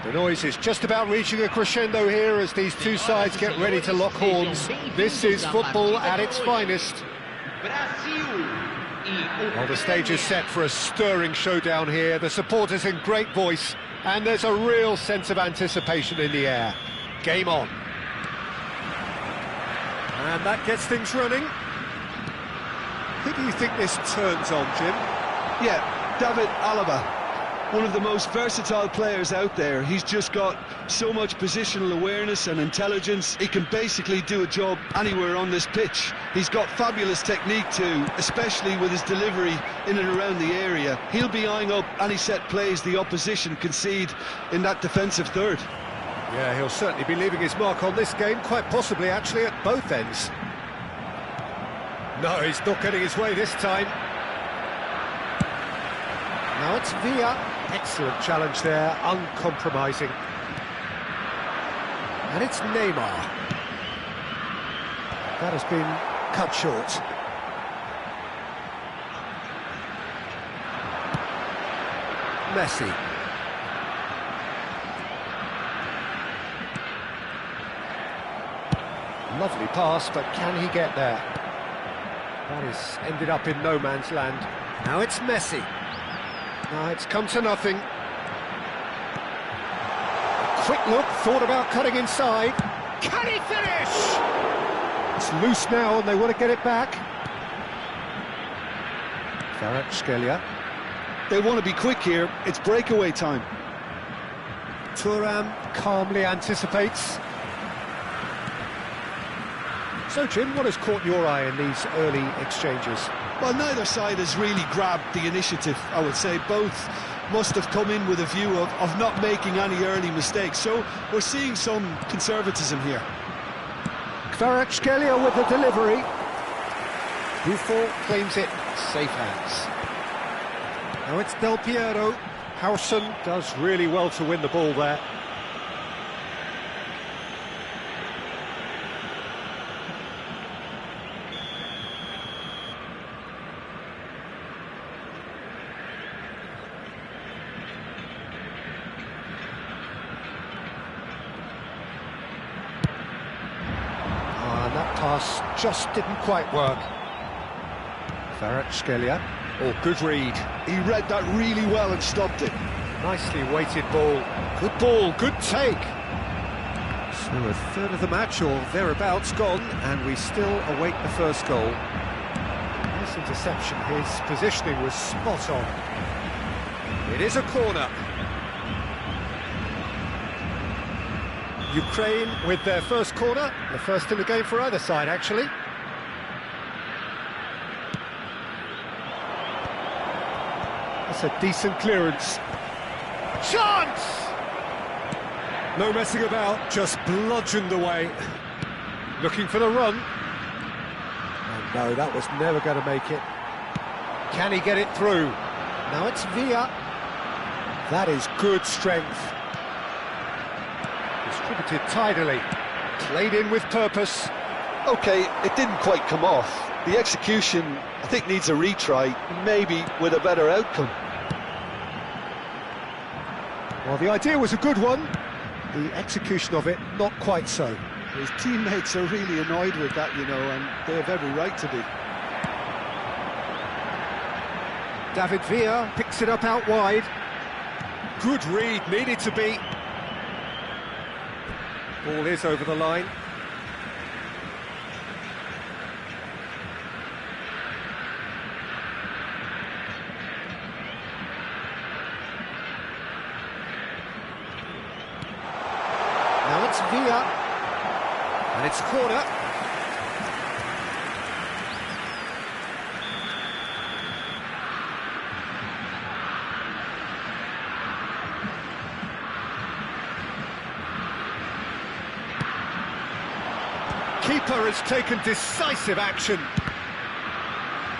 The noise is just about reaching a crescendo here as these two sides get ready to lock horns. This is football at its finest. Well, the stage is set for a stirring showdown here. The supporters in great voice, and there's a real sense of anticipation in the air. Game on. And that gets things running. Who do you think this turns on, Jim? Yeah, David Alaba, one of the most versatile players out there. He's just got so much positional awareness and intelligence. He can basically do a job anywhere on this pitch. He's got fabulous technique too, especially with his delivery in and around the area. He'll be eyeing up any set plays the opposition concede in that defensive third. Yeah, he'll certainly be leaving his mark on this game, quite possibly actually at both ends. No, he's not getting his way this time. Now it's Villa. Excellent challenge there, uncompromising. And it's Neymar. That has been cut short. Messi. Lovely pass, but can he get there? That has ended up in no man's land. Now it's Messi. Now it's come to nothing. A quick look, thought about cutting inside. Can he finish? It's loose now and they want to get it back. Kvaratskhelia. They want to be quick here, it's breakaway time. Thuram calmly anticipates. So, Jim, what has caught your eye in these early exchanges? Well, neither side has really grabbed the initiative, I would say. Both must have come in with a view of not making any early mistakes. So we're seeing some conservatism here. Kvaratskhelia with the delivery. Buffon claims it, safe hands. Now it's Del Piero. Howson does really well to win the ball there. That pass just didn't quite work. Kvaratskhelia. Oh, good read. He read that really well and stopped it. Nicely weighted ball. Good ball, good take. So a third of the match or thereabouts gone, and we still await the first goal. Nice interception. His positioning was spot on. It is a corner. Ukraine with their first corner, the first in the game for either side, actually. That's a decent clearance. Chance! No messing about, just bludgeoned away. Looking for the run. And no, that was never going to make it. Can he get it through? Now it's Villa. That is good strength. Distributed tidily, played in with purpose. OK, it didn't quite come off. The execution, I think, needs a retry, maybe with a better outcome. Well, the idea was a good one. The execution of it, not quite so. His teammates are really annoyed with that, you know, and they have every right to be. David Villa picks it up out wide. Good read, needed to be. Ball is over the line. Now it's Villa. And it's corner. Keeper has taken decisive action.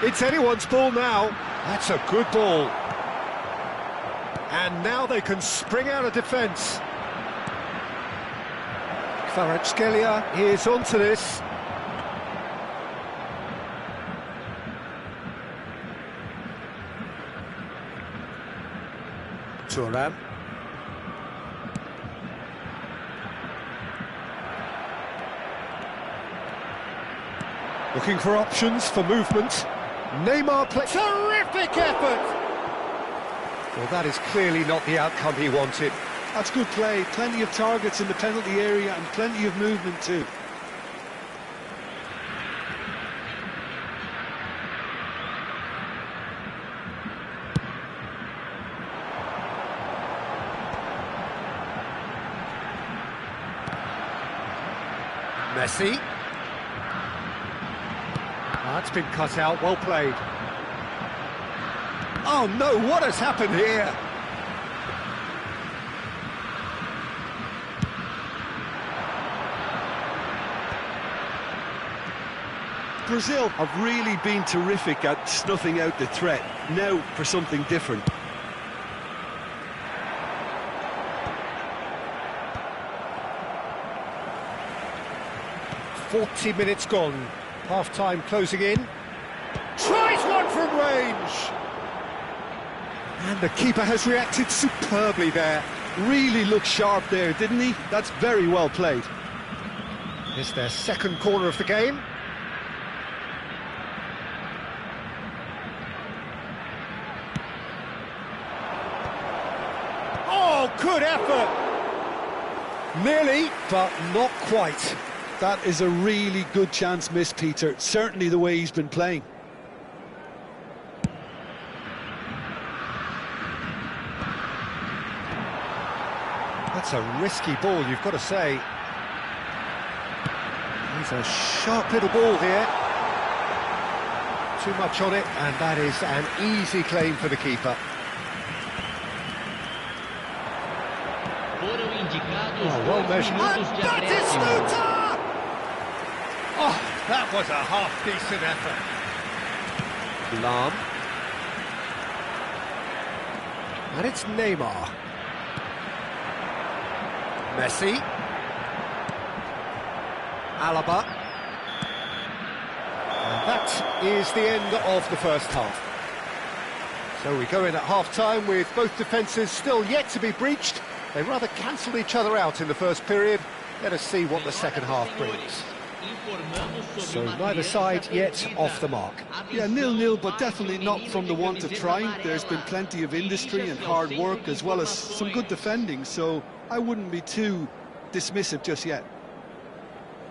It's anyone's ball now. That's a good ball. And now they can spring out of defence. Kvaratskhelia is onto this. Thuram. Looking for options for movement. Neymar play. Terrific effort! Well, that is clearly not the outcome he wanted. That's good play. Plenty of targets in the penalty area and plenty of movement too. Messi. That's been cut out, well played. Oh no, what has happened here? Brazil have really been terrific at snuffing out the threat. Now for something different. "40 minutes gone, half-time closing in. Tries one from range! And the keeper has reacted superbly there. Really looked sharp there, didn't he? That's very well played. It's their second corner of the game. Oh, good effort! Nearly, but not quite. That is a really good chance missed, Peter. Certainly the way he's been playing. That's a risky ball, you've got to say. He's a sharp little ball here. Too much on it, and that is an easy claim for the keeper. Oh, well measured. Batistuta! Oh, that was a half-decent effort. Lam. And it's Neymar. Messi. Alaba. And that is the end of the first half. So we go in at half-time with both defences still yet to be breached. They rather cancelled each other out in the first period. Let us see what the second half brings. So neither side yet off the mark. Yeah, 0-0, but definitely not from the want of trying. There's been plenty of industry and hard work, as well as some good defending, so I wouldn't be too dismissive just yet.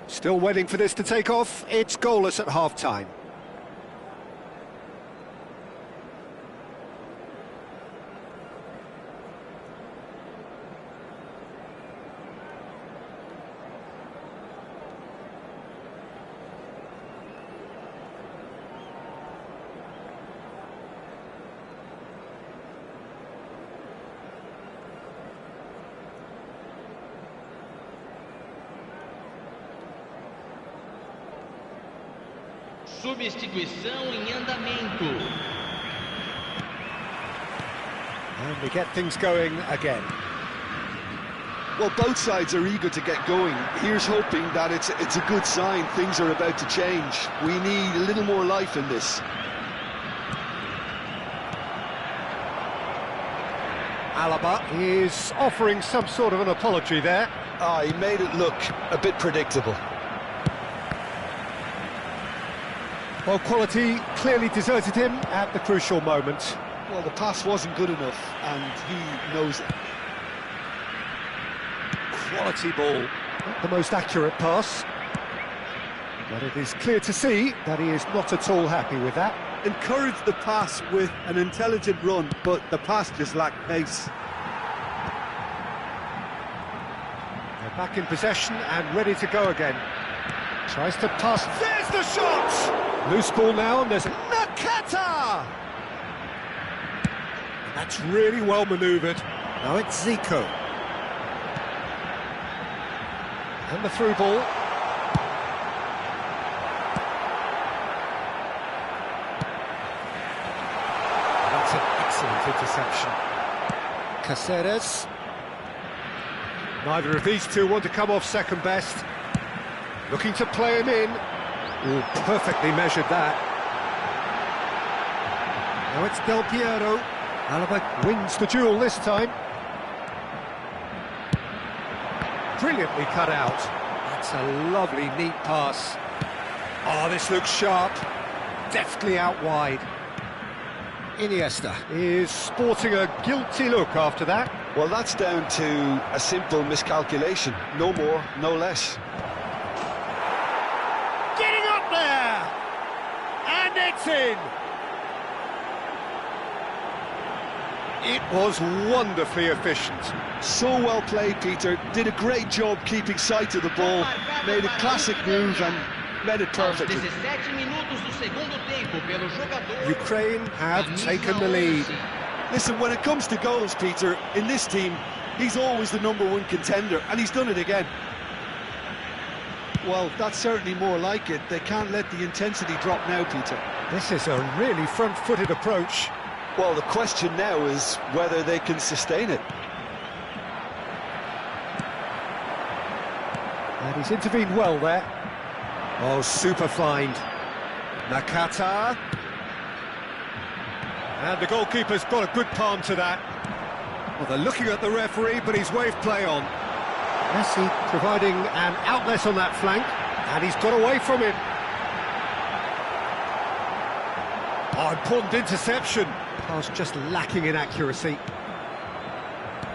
Still waiting for this to take off. It's goalless at half-time. Substituição em andamento. And we get things going again. Well, both sides are eager to get going. Here's hoping that it's a good sign. Things are about to change. We need a little more life in this. Alaba is offering some sort of an apology there. He made it look a bit predictable. Well, quality clearly deserted him at the crucial moment. Well, the pass wasn't good enough, and he knows it. Quality ball. Not the most accurate pass. But it is clear to see that he is not at all happy with that. Encouraged the pass with an intelligent run, but the pass just lacked pace. They're back in possession and ready to go again. Tries to pass. There's the shot! Loose ball now, and there's Nakata! And that's really well manoeuvred. Now it's Zico. And the through ball. That's an excellent interception. Caceres. Neither of these two want to come off second best. Looking to play him in. Oh, perfectly measured that. Now it's Del Piero. Alaba wins the duel this time. Brilliantly cut out. That's a lovely, neat pass. Oh, this looks sharp. Deftly out wide. Iniesta is sporting a guilty look after that. Well, that's down to a simple miscalculation. No more, no less. Getting up there! And it's in! It was wonderfully efficient. So well played, Peter. Did a great job keeping sight of the ball. Made a classic move and made it perfectly. Ukraine have taken the lead. Listen, when it comes to goals, Peter, in this team, he's always the #1 contender, and he's done it again. Well, that's certainly more like it. They can't let the intensity drop now, Peter. This is a really front-footed approach. Well, the question now is whether they can sustain it. And he's intervened well there. Oh, super find. Nakata. And the goalkeeper's got a good palm to that. Well, they're looking at the referee, but he's waved play on. Messi providing an outlet on that flank, and he's got away from it. Oh, important interception. Pass just lacking in accuracy.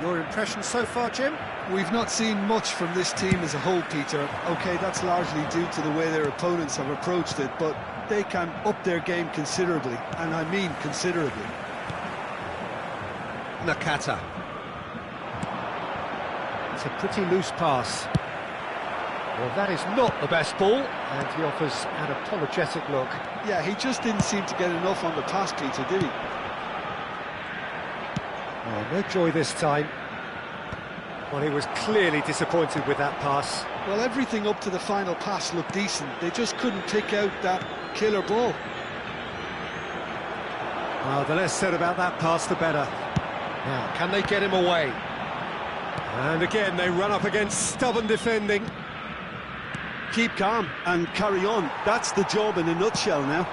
Your impression so far, Jim? We've not seen much from this team as a whole, Peter. OK, that's largely due to the way their opponents have approached it, but they can up their game considerably, and I mean considerably. Nakata. It's a pretty loose pass. Well, that is not the best ball, and he offers an apologetic look. Yeah, he just didn't seem to get enough on the pass, Peter, did he? Oh, no joy this time. Well, he was clearly disappointed with that pass. Well, everything up to the final pass looked decent. They just couldn't pick out that killer ball. Well, the less said about that pass, the better. Now, can they get him away? And again, they run up against stubborn defending. Keep calm and carry on. That's the job in a nutshell now.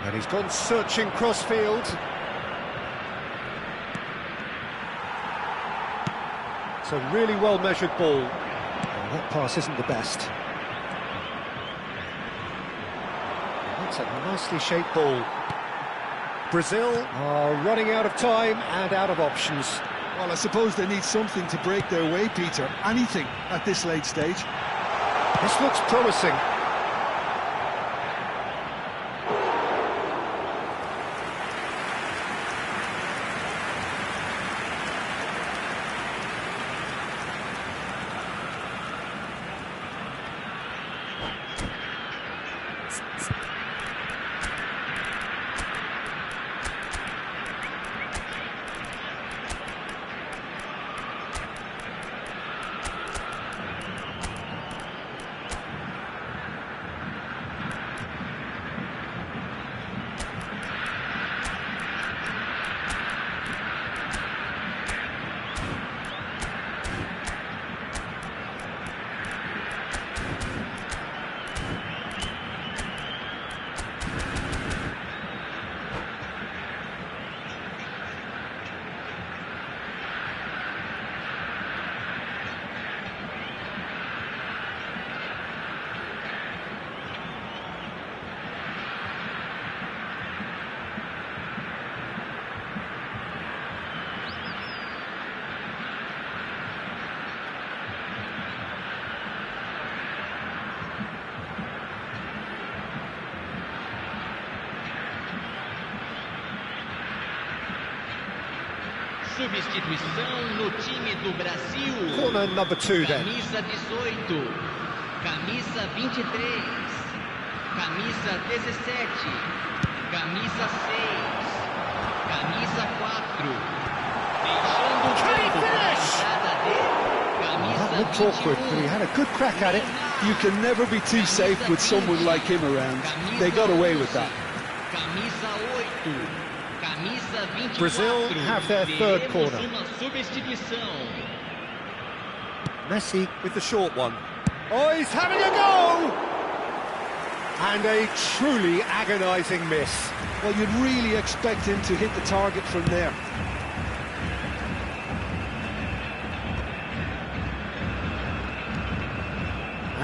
And he's gone searching cross-field. It's a really well-measured ball. And that pass isn't the best. That's a nicely shaped ball. Brazil are running out of time and out of options. Well, I suppose they need something to break their way, Peter. Anything at this late stage. This looks promising. Substituição no time do Brasil. Corner number 2 then. Camisa 18, camisa 23, camisa 17, camisa 6, camisa 4. Deixando o campo para a entrada de camisa That looked awkward, but he had a good crack at it. You can never be too safe with someone like him around. They got away with that. Camisa 8. Brazil have their third corner. Messi with the short one. Oh, he's having a go! And a truly agonising miss. Well, you'd really expect him to hit the target from there.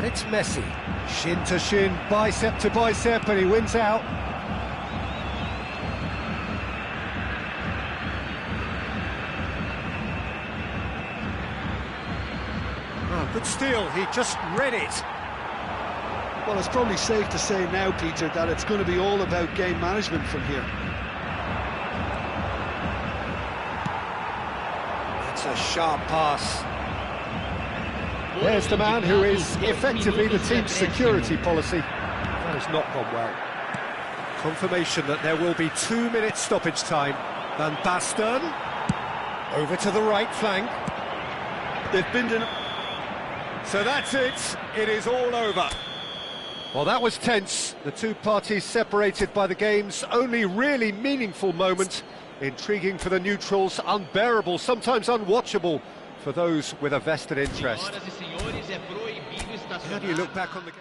And it's Messi. Shin to shin, bicep to bicep, and he wins out. Oh, good steal, he just read it. Well, it's probably safe to say now, Peter, that it's going to be all about game management from here. That's a sharp pass. There's the man who is effectively the team's security policy. That has not gone well. Confirmation that there will be 2 minutes stoppage time. Van Basten over to the right flank. They've been to... So that's it. It is all over. Well, that was tense. The two parties separated by the game's only really meaningful moment. Intriguing for the neutrals, unbearable, sometimes unwatchable for those with a vested interest. How do you look back on the game?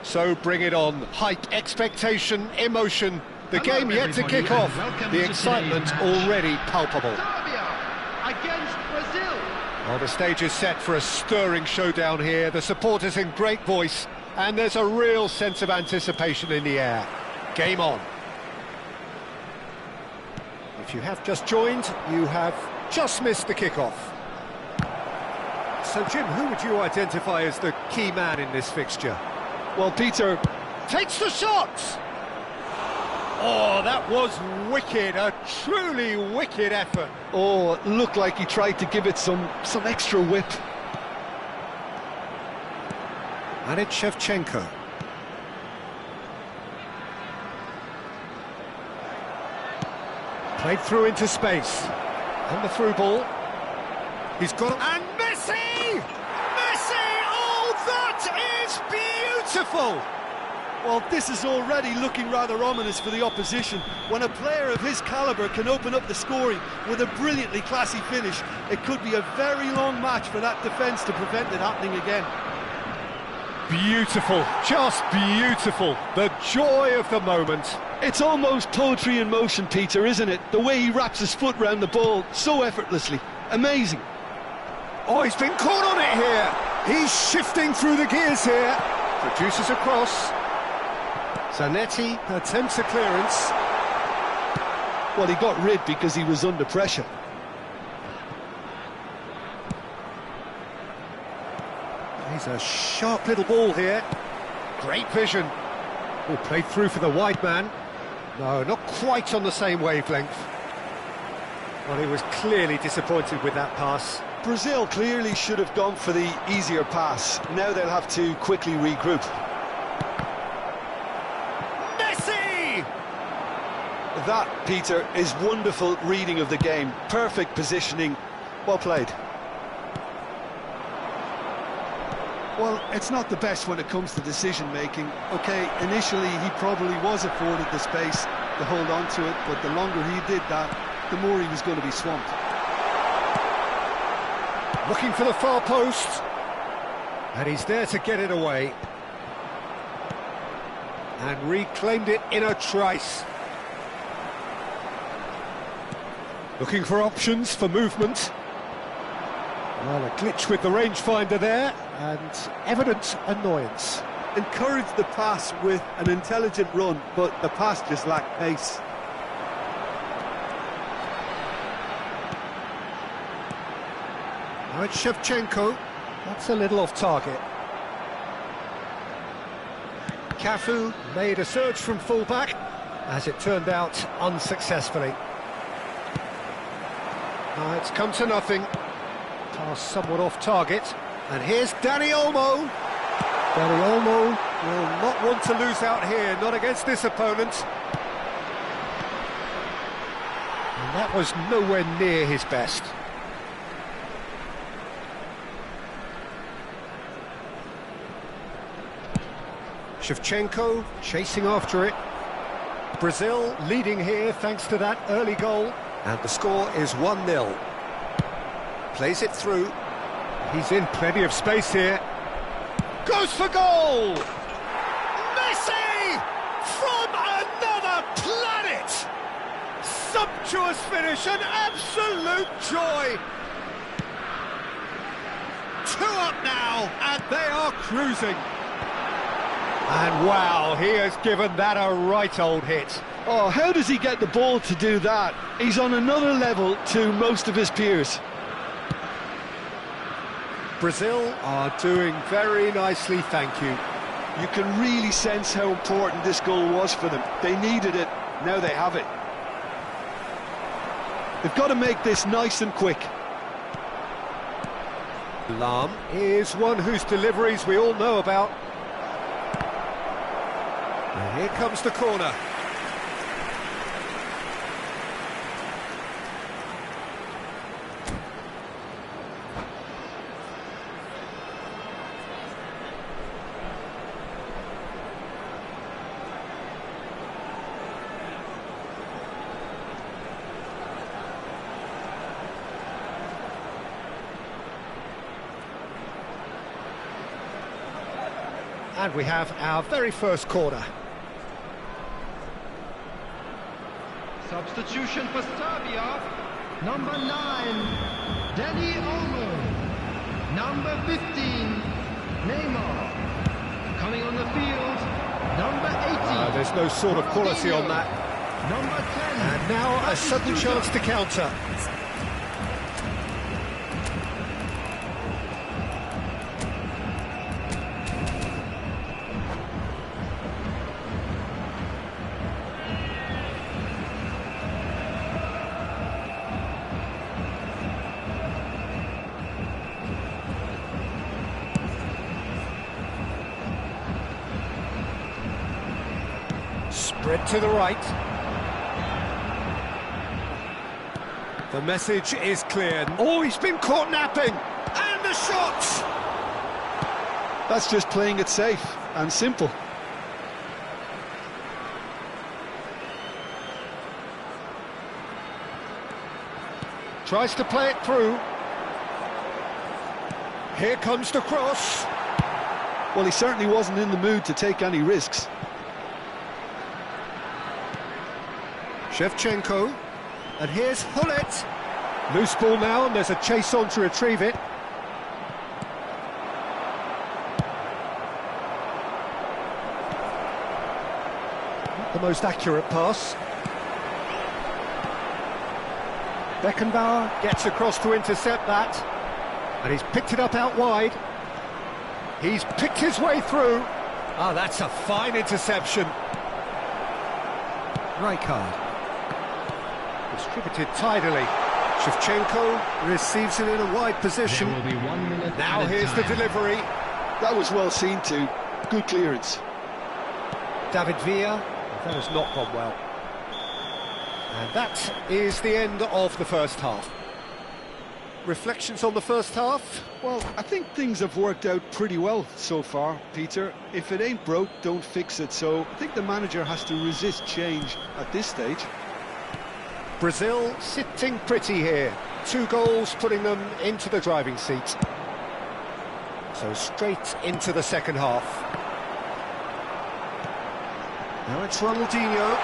So bring it on. Hype, expectation, emotion. The game yet to kick off. The excitement already palpable. Against Brazil. Well, the stage is set for a stirring showdown here. The supporters in great voice, and there's a real sense of anticipation in the air. Game on. If you have just joined, you have just missed the kickoff. So, Jim, who would you identify as the key man in this fixture? Well, Peter, takes the shot! Oh, that was wicked, a truly wicked effort. Oh, it looked like he tried to give it some extra whip. And it's Shevchenko. Played through into space. And the through ball. He's got... And Messi! Messi! Oh, that is beautiful! Well, this is already looking rather ominous for the opposition. When a player of his calibre can open up the scoring with a brilliantly classy finish, it could be a very long match for that defence to prevent it happening again. Beautiful, just beautiful. The joy of the moment. It's almost poetry in motion, Peter, isn't it? The way he wraps his foot round the ball so effortlessly. Amazing. Oh, he's been caught on it here. He's shifting through the gears here. Produces a cross. Zanetti attempts a clearance. Well, he got rid because he was under pressure. He's a sharp little ball here. Great vision. Oh, played through for the wide man. No, not quite on the same wavelength. Well, he was clearly disappointed with that pass. Brazil clearly should have gone for the easier pass. Now they'll have to quickly regroup. Messi! That, Peter, is wonderful reading of the game. Perfect positioning. Well played. Well, it's not the best when it comes to decision-making. OK, initially he probably was afforded the space to hold on to it, but the longer he did that, the more he was going to be swamped. Looking for the far post. And he's there to get it away. And reclaimed it in a trice. Looking for options for movement. Well, a glitch with the rangefinder there, and evident annoyance. Encouraged the pass with an intelligent run, but the pass just lacked pace. Now it's Shevchenko. That's a little off target. Cafu made a surge from fullback, as it turned out unsuccessfully. It's come to nothing. Pass somewhat off target. And here's Dani Olmo. Dani Olmo will not want to lose out here, not against this opponent. And that was nowhere near his best. Shevchenko chasing after it. Brazil leading here thanks to that early goal. And the score is 1-0. Plays it through. He's in plenty of space here. Goes for goal! Messi! From another planet! Sumptuous finish, an absolute joy! 2 up now, and they are cruising. And wow, he has given that a right old hit. Oh, how does he get the ball to do that? He's on another level to most of his peers. Brazil are doing very nicely, thank you. You can really sense how important this goal was for them. They needed it, now they have it. They've got to make this nice and quick. Lam is one whose deliveries we all know about. And here comes the corner. And we have our very first corner. Substitution for Serbia. Number 9, Dani Olmo. Number 15, Neymar. Coming on the field, number 18. There's no sort of quality on that. Number 10. And now a sudden chance to counter. Spread to the right. The message is clear. Oh, he's been caught napping! And the shot! That's just playing it safe and simple. Tries to play it through. Here comes the cross. Well, he certainly wasn't in the mood to take any risks. Shevchenko. And here's Hullet. Loose ball now, and there's a chase on to retrieve it. Not the most accurate pass. Beckenbauer gets across to intercept that. And he's picked it up out wide. He's picked his way through. Ah, that's a fine interception. Rijkaard. Distributed tidily. Shevchenko receives it in a wide position. There will be 1 minute. Now here's the delivery. That was well seen too. Good clearance. David Villa. That has not gone well. And that is the end of the first half. Reflections on the first half? Well, I think things have worked out pretty well so far, Peter. If it ain't broke, don't fix it. So I think the manager has to resist change at this stage. Brazil sitting pretty here. 2 goals putting them into the driving seat. So straight into the second half. Now it's Ronaldinho.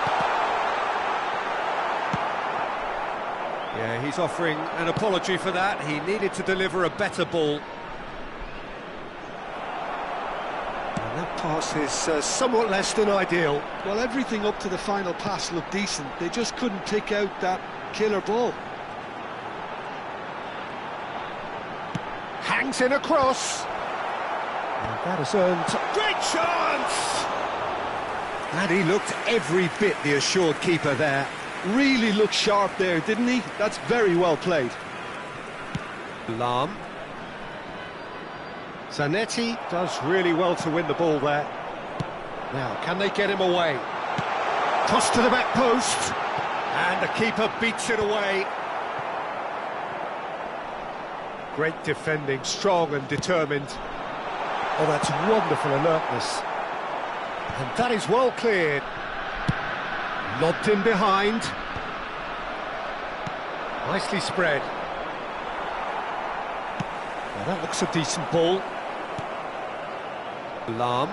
Yeah, he's offering an apology for that. He needed to deliver a better ball. And that pass is somewhat less than ideal. Well, everything up to the final pass looked decent. They just couldn't pick out that killer ball. Hangs in a cross. And that has earned a great chance! And he looked every bit the assured keeper there. Really looked sharp there, didn't he? That's very well played. Lahm. Zanetti does really well to win the ball there. Now, can they get him away? Cross to the back post. And the keeper beats it away. Great defending, strong and determined. Oh, that's wonderful alertness. And that is well cleared. Lobbed in behind. Nicely spread. Well, that looks a decent ball. Lahm.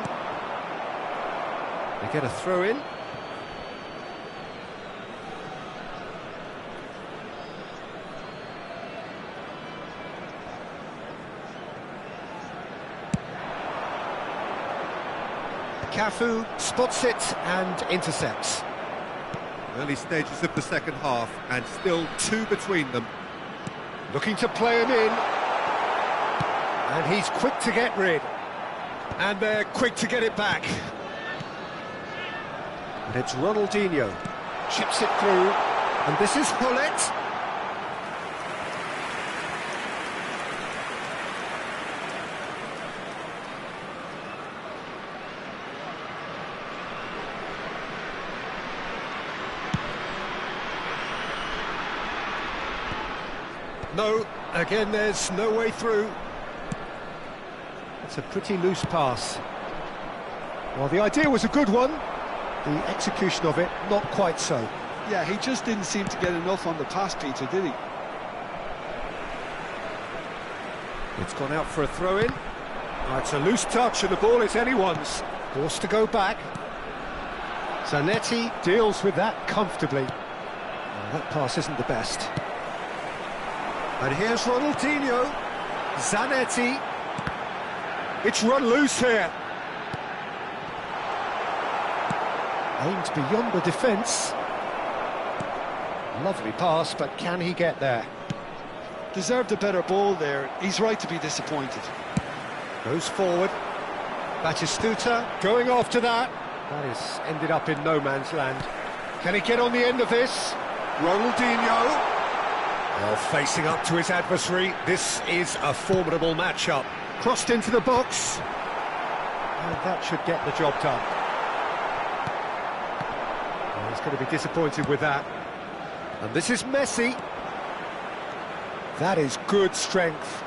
They get a throw in. Cafu spots it and intercepts. Early stages of the second half, and still 2 between them. Looking to play him in. And he's quick to get rid. And they're quick to get it back. And it's Ronaldinho. Chips it through. And this is Hullet. No, again there's no way through. It's a pretty loose pass. Well, the idea was a good one. The execution of it, not quite so. Yeah, he just didn't seem to get enough on the pass, Peter, did he? It's gone out for a throw-in. Oh, it's a loose touch and the ball is anyone's. Forced to go back. Zanetti deals with that comfortably. Oh, that pass isn't the best. And here's Ronaldinho. Zanetti. It's run loose here. Aimed beyond the defence. Lovely pass, but can he get there? Deserved a better ball there. He's right to be disappointed. Goes forward. Batistuta going after that. That is ended up in no man's land. Can he get on the end of this? Ronaldinho. Well, facing up to his adversary, this is a formidable matchup. Crossed into the box. And that should get the job done. going to be disappointed with that. And this is Messi. That is good strength.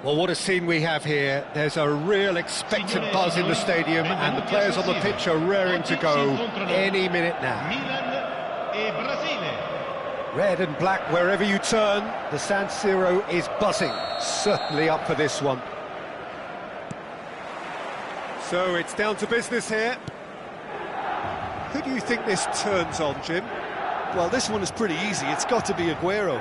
Well, what a scene we have here. There's a real expectant buzz in the stadium, and the players on the pitch are raring to go any minute now. Red and black wherever you turn, the San Siro is buzzing. Certainly up for this one. So it's down to business here. Who do you think this turns on, Jim? Well, this one is pretty easy. It's got to be Aguero.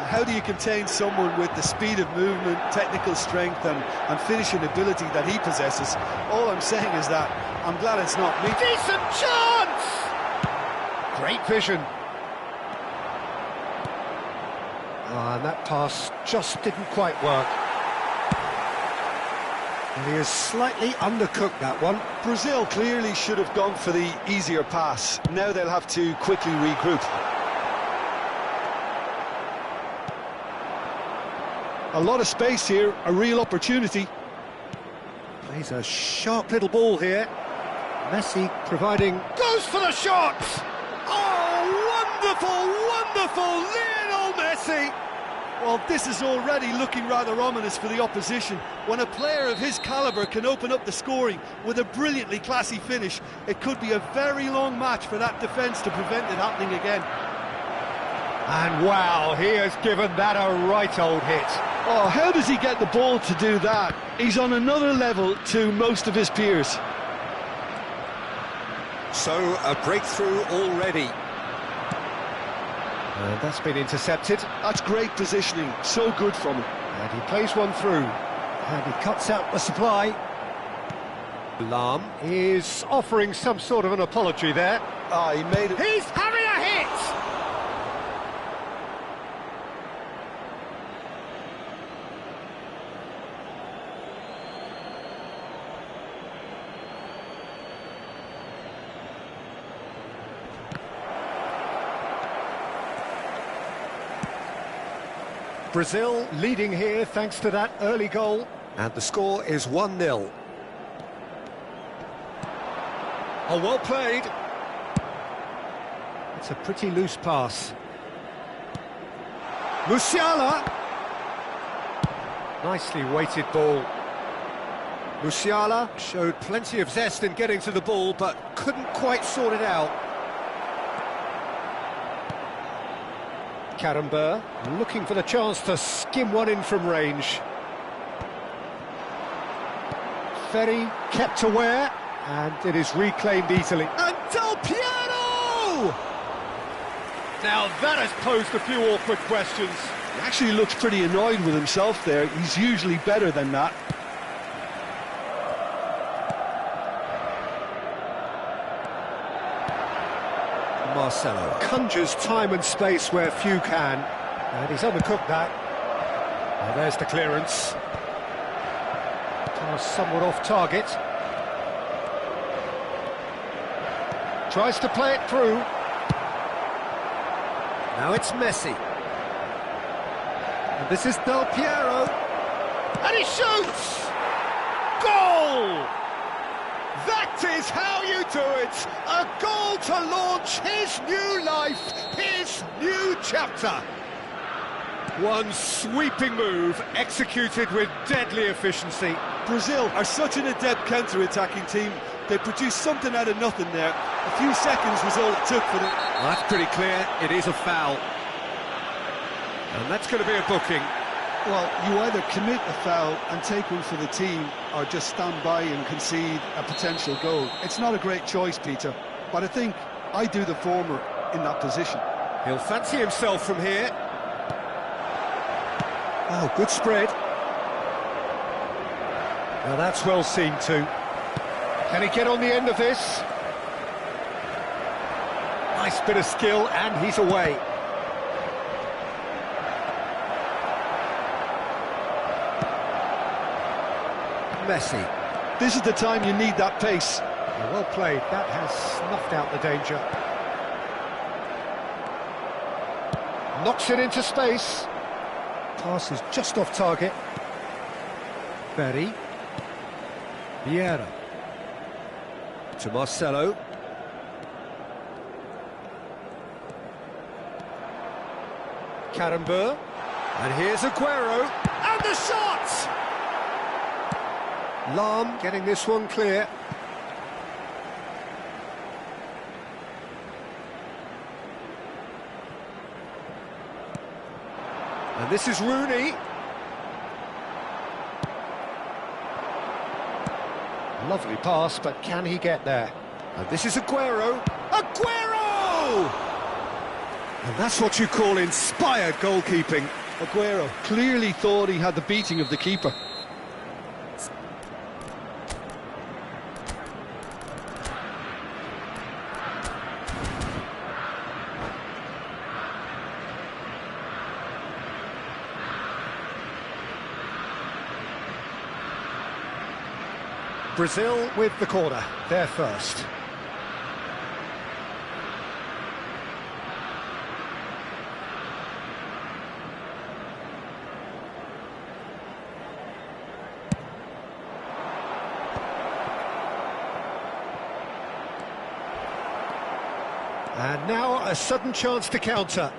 How do you contain someone with the speed of movement, technical strength and finishing ability that he possesses? All I'm saying is that I'm glad it's not me. Decent chance! Great vision. And that pass just didn't quite work. And he has slightly undercooked that one. Brazil clearly should have gone for the easier pass. Now they'll have to quickly regroup. A lot of space here, a real opportunity. Plays a sharp little ball here. Messi providing... Goes for the shot! Oh, wonderful, wonderful Lionel Messi! Well, this is already looking rather ominous for the opposition. When a player of his calibre can open up the scoring with a brilliantly classy finish, it could be a very long match for that defence to prevent it happening again. And wow, he has given that a right old hit. Oh, how does he get the ball to do that? He's on another level to most of his peers. So, a breakthrough already. And that's been intercepted. That's great positioning, so good from him. And he plays one through. And he cuts out the supply. Lam is offering some sort of an apology there. He made it. He's having a hit! Brazil leading here thanks to that early goal. And the score is 1-0. Oh, well played. It's a pretty loose pass. Musiala. Nicely weighted ball. Musiala showed plenty of zest in getting to the ball, but couldn't quite sort it out. Karambur looking for the chance to skim one in from range. Ferry kept aware, and it is reclaimed easily. And Del Piero! Now that has posed a few awkward questions. He actually looks pretty annoyed with himself there. He's usually better than that. Marcelo conjures time and space where few can, and he's undercooked that. Now there's the clearance. Pass somewhat off target. Tries to play it through. Now it's Messi. And this is Del Piero. And he shoots! Goal! That is how you do it! A goal to launch his new life, his new chapter. One sweeping move, executed with deadly efficiency. Brazil are such an adept counter-attacking team. They produced something out of nothing there. A few seconds was all it took for them. Well, that's pretty clear, it is a foul. And that's going to be a booking. Well, you either commit a foul and take one for the team, or just stand by and concede a potential goal. It's not a great choice, Peter, but I think I do the former in that position. He'll fancy himself from here. Oh, good spread. Now that's well seen too. Can he get on the end of this? Nice bit of skill, and he's away. Messi. This is the time you need that pace. Well played, that has snuffed out the danger. Knocks it into space. Pass is just off target. Ferry. Vieira. To Marcelo. Karambur. And here's Aguero. And the shot! Lam getting this one clear. And this is Rooney. Lovely pass, but can he get there? And this is Aguero. Aguero! And that's what you call inspired goalkeeping. Aguero clearly thought he had the beating of the keeper. Brazil with the corner, they're first. And now a sudden chance to counter.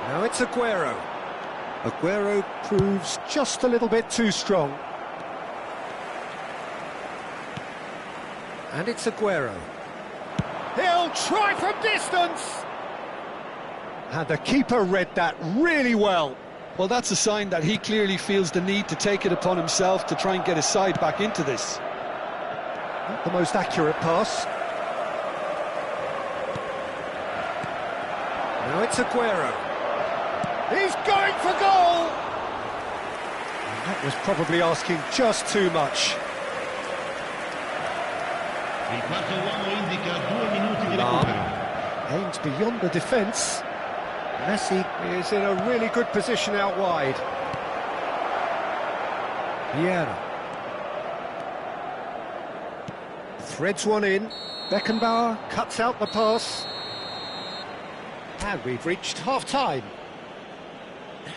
Now it's Aguero. Aguero proves just a little bit too strong. And it's Aguero. He'll try from distance! And the keeper read that really well. Well, that's a sign that he clearly feels the need to take it upon himself to try and get his side back into this. Not the most accurate pass. Now it's Aguero. He's going for goal! And that was probably asking just too much. Il quarto uomo indica 2 minuti di recupero. Aims beyond the defence. Messi is in a really good position out wide. Vieira. Threads one in. Beckenbauer cuts out the pass. And we've reached half-time.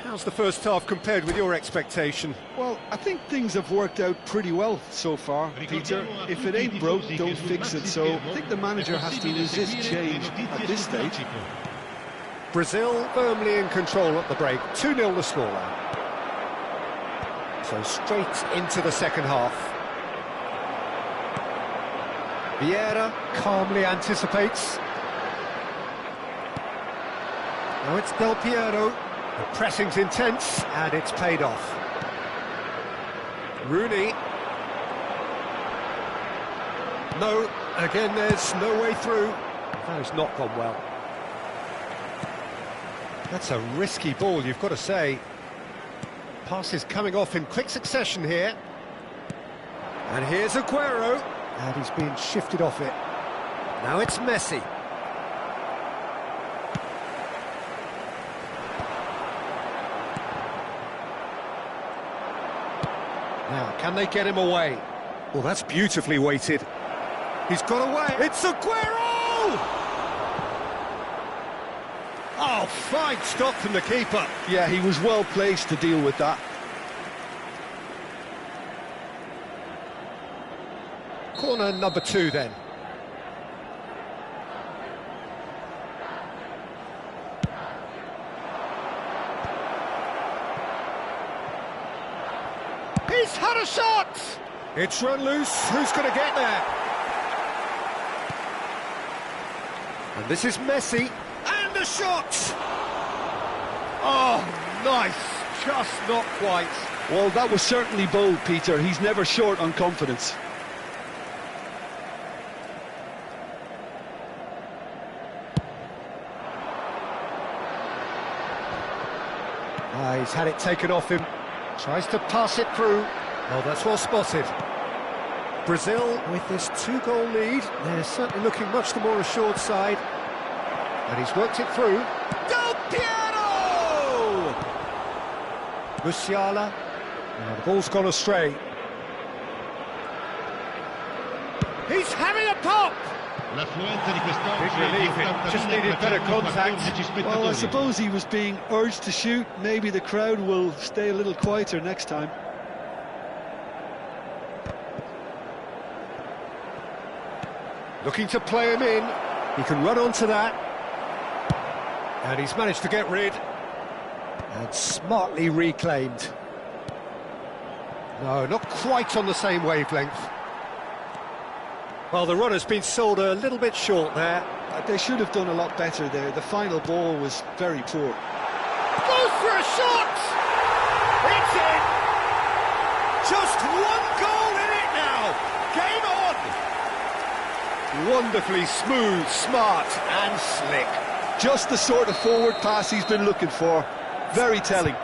How's the first half compared with your expectation? Well, I think things have worked out pretty well so far, Peter. If it ain't broke, don't fix it. So I think the manager has to resist change at this stage. Brazil firmly in control at the break. 2-0 the scoreline. So straight into the second half. Vieira calmly anticipates. Now it's Del Piero. The pressing's intense, and it's paid off. Rooney. No, again there's no way through. That has not gone well. That's a risky ball, you've got to say. Passes coming off in quick succession here. And here's Aguero. And he's being shifted off it. Now it's Messi. Now, can they get him away? Well, that's beautifully weighted. He's got away. It's Aguero! Oh, fine stop from the keeper. Yeah, he was well placed to deal with that. Corner number 2 then. He's had a shot! It's run loose, who's going to get there? And this is Messi, and the shot! Oh, nice, just not quite. Well, that was certainly bold, Peter. He's never short on confidence. He's had it taken off him. Tries to pass it through. Oh, that's well spotted. Brazil with this 2-goal lead. They're certainly looking much the more assured side. And he's worked it through. Del Piero! Musiala. Oh, the ball's gone astray. He's having a pop! Big relief, it just needed better contact. Well, I suppose he was being urged to shoot. Maybe the crowd will stay a little quieter next time. Looking to play him in. He can run onto that. And he's managed to get rid. And smartly reclaimed. No, not quite on the same wavelength. Well, the run has been sold a little bit short there. They should have done a lot better there. The final ball was very poor. Goes for a shot! It's in! Just one goal in it now! Game on! Wonderfully smooth, smart and slick. Just the sort of forward pass he's been looking for. Very telling.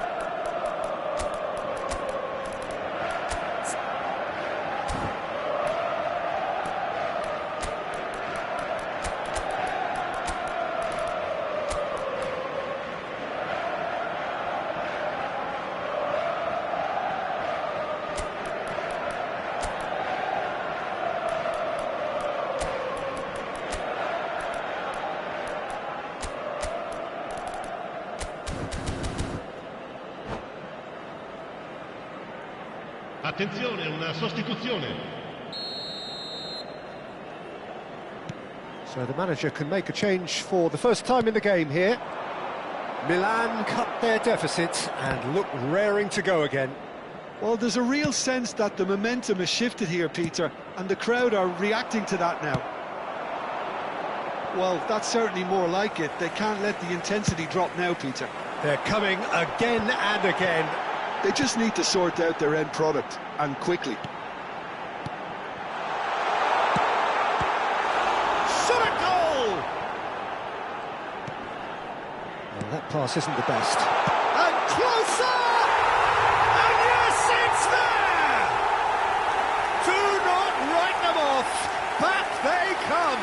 Attenzione, una sostituzione. So the manager can make a change for the first time in the game here. Milan cut their deficit and look raring to go again. Well, there's a real sense that the momentum has shifted here, Peter, and the crowd are reacting to that now. Well, that's certainly more like it. They can't let the intensity drop now, Peter. They're coming again and again. They just need to sort out their end product, and quickly. Shot a goal! Well, that pass isn't the best. And closer! And yes, it's there! Do not write them off. Back they come.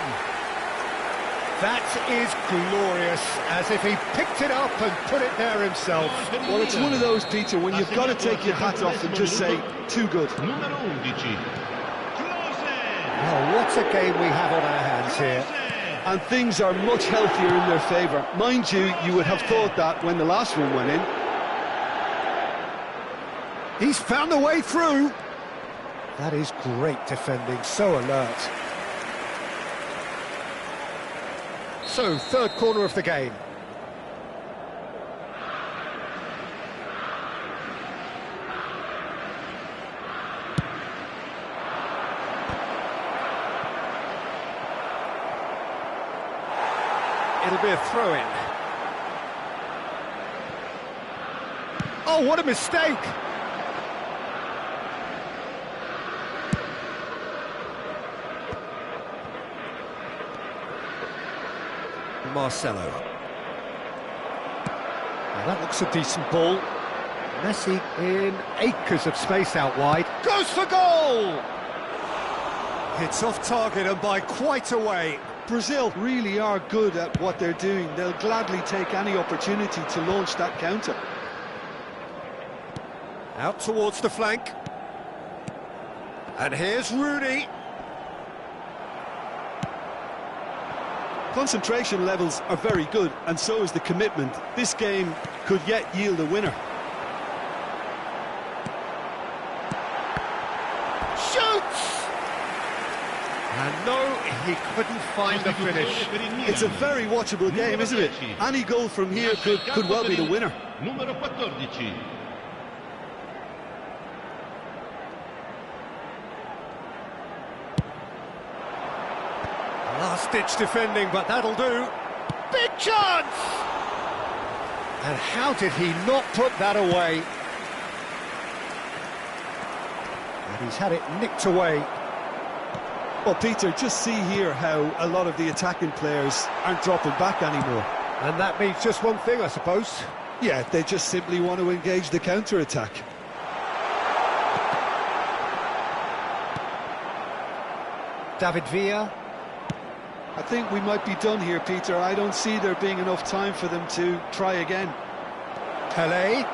That is glorious, as if he picked it up and put it there himself. Well, it's one of those, Peter, when you've got to take your hat off and just say, too good. Numero 11. Well, what a game we have on our hands here. And things are much healthier in their favour. Mind you, you would have thought that when the last one went in. He's found a way through. That is great defending, so alert. So, third corner of the game. It'll be a throw-in. Oh, what a mistake! Marcelo. Well, that looks a decent ball. Messi in acres of space out wide. Goes for goal! It's off target and by quite a way. Brazil really are good at what they're doing. They'll gladly take any opportunity to launch that counter. Out towards the flank. And here's Rooney. Concentration levels are very good, and so is the commitment. This game could yet yield a winner. Shoots! And no, he couldn't find the finish. It's a very watchable game, isn't it? Any goal from here could well be the winner. Numero 14. Last-ditch defending, but that'll do. Big chance! And how did he not put that away? And he's had it nicked away. Well, Peter, just see here how a lot of the attacking players aren't dropping back anymore. And that means just one thing, I suppose. Yeah, they just simply want to engage the counter-attack. David Villa. I think we might be done here, Peter. I don't see there being enough time for them to try again. Pelé.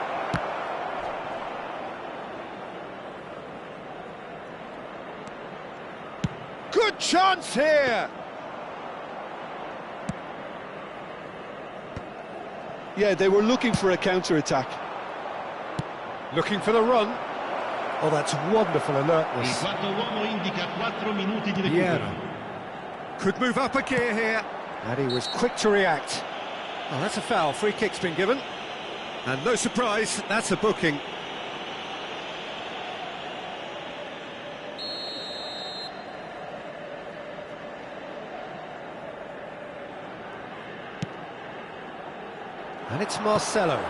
Good chance here! Yeah, they were looking for a counter-attack. Looking for the run. Oh, that's wonderful Il alertness. quarto uomo indica 4 minuti di recupero. Yeah. Could move up a gear here. And he was quick to react. Oh, that's a foul. Free kick's been given. And no surprise, that's a booking. And it's Marcelo.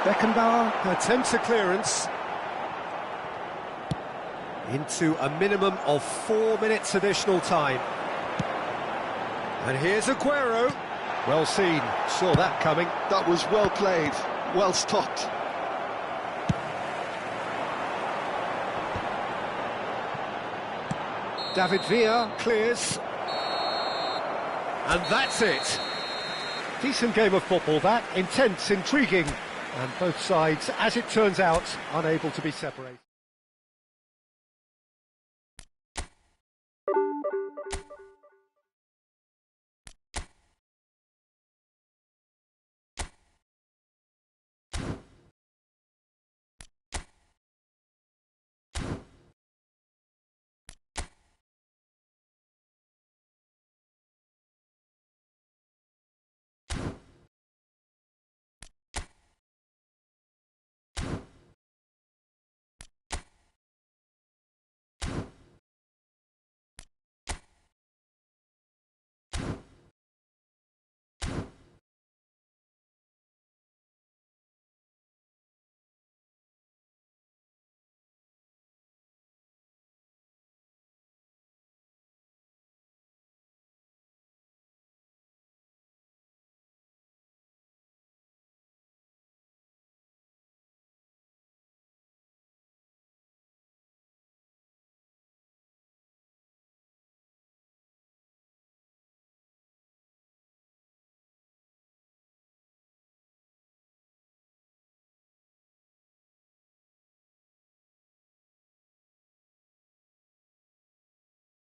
Beckenbauer attempts a clearance. Into a minimum of 4 minutes additional time. And here's Aguero. Well seen, saw that coming. That was well played, well stopped. David Villa clears. And that's it. Decent game of football that, intense, intriguing, and both sides, as it turns out, unable to be separated.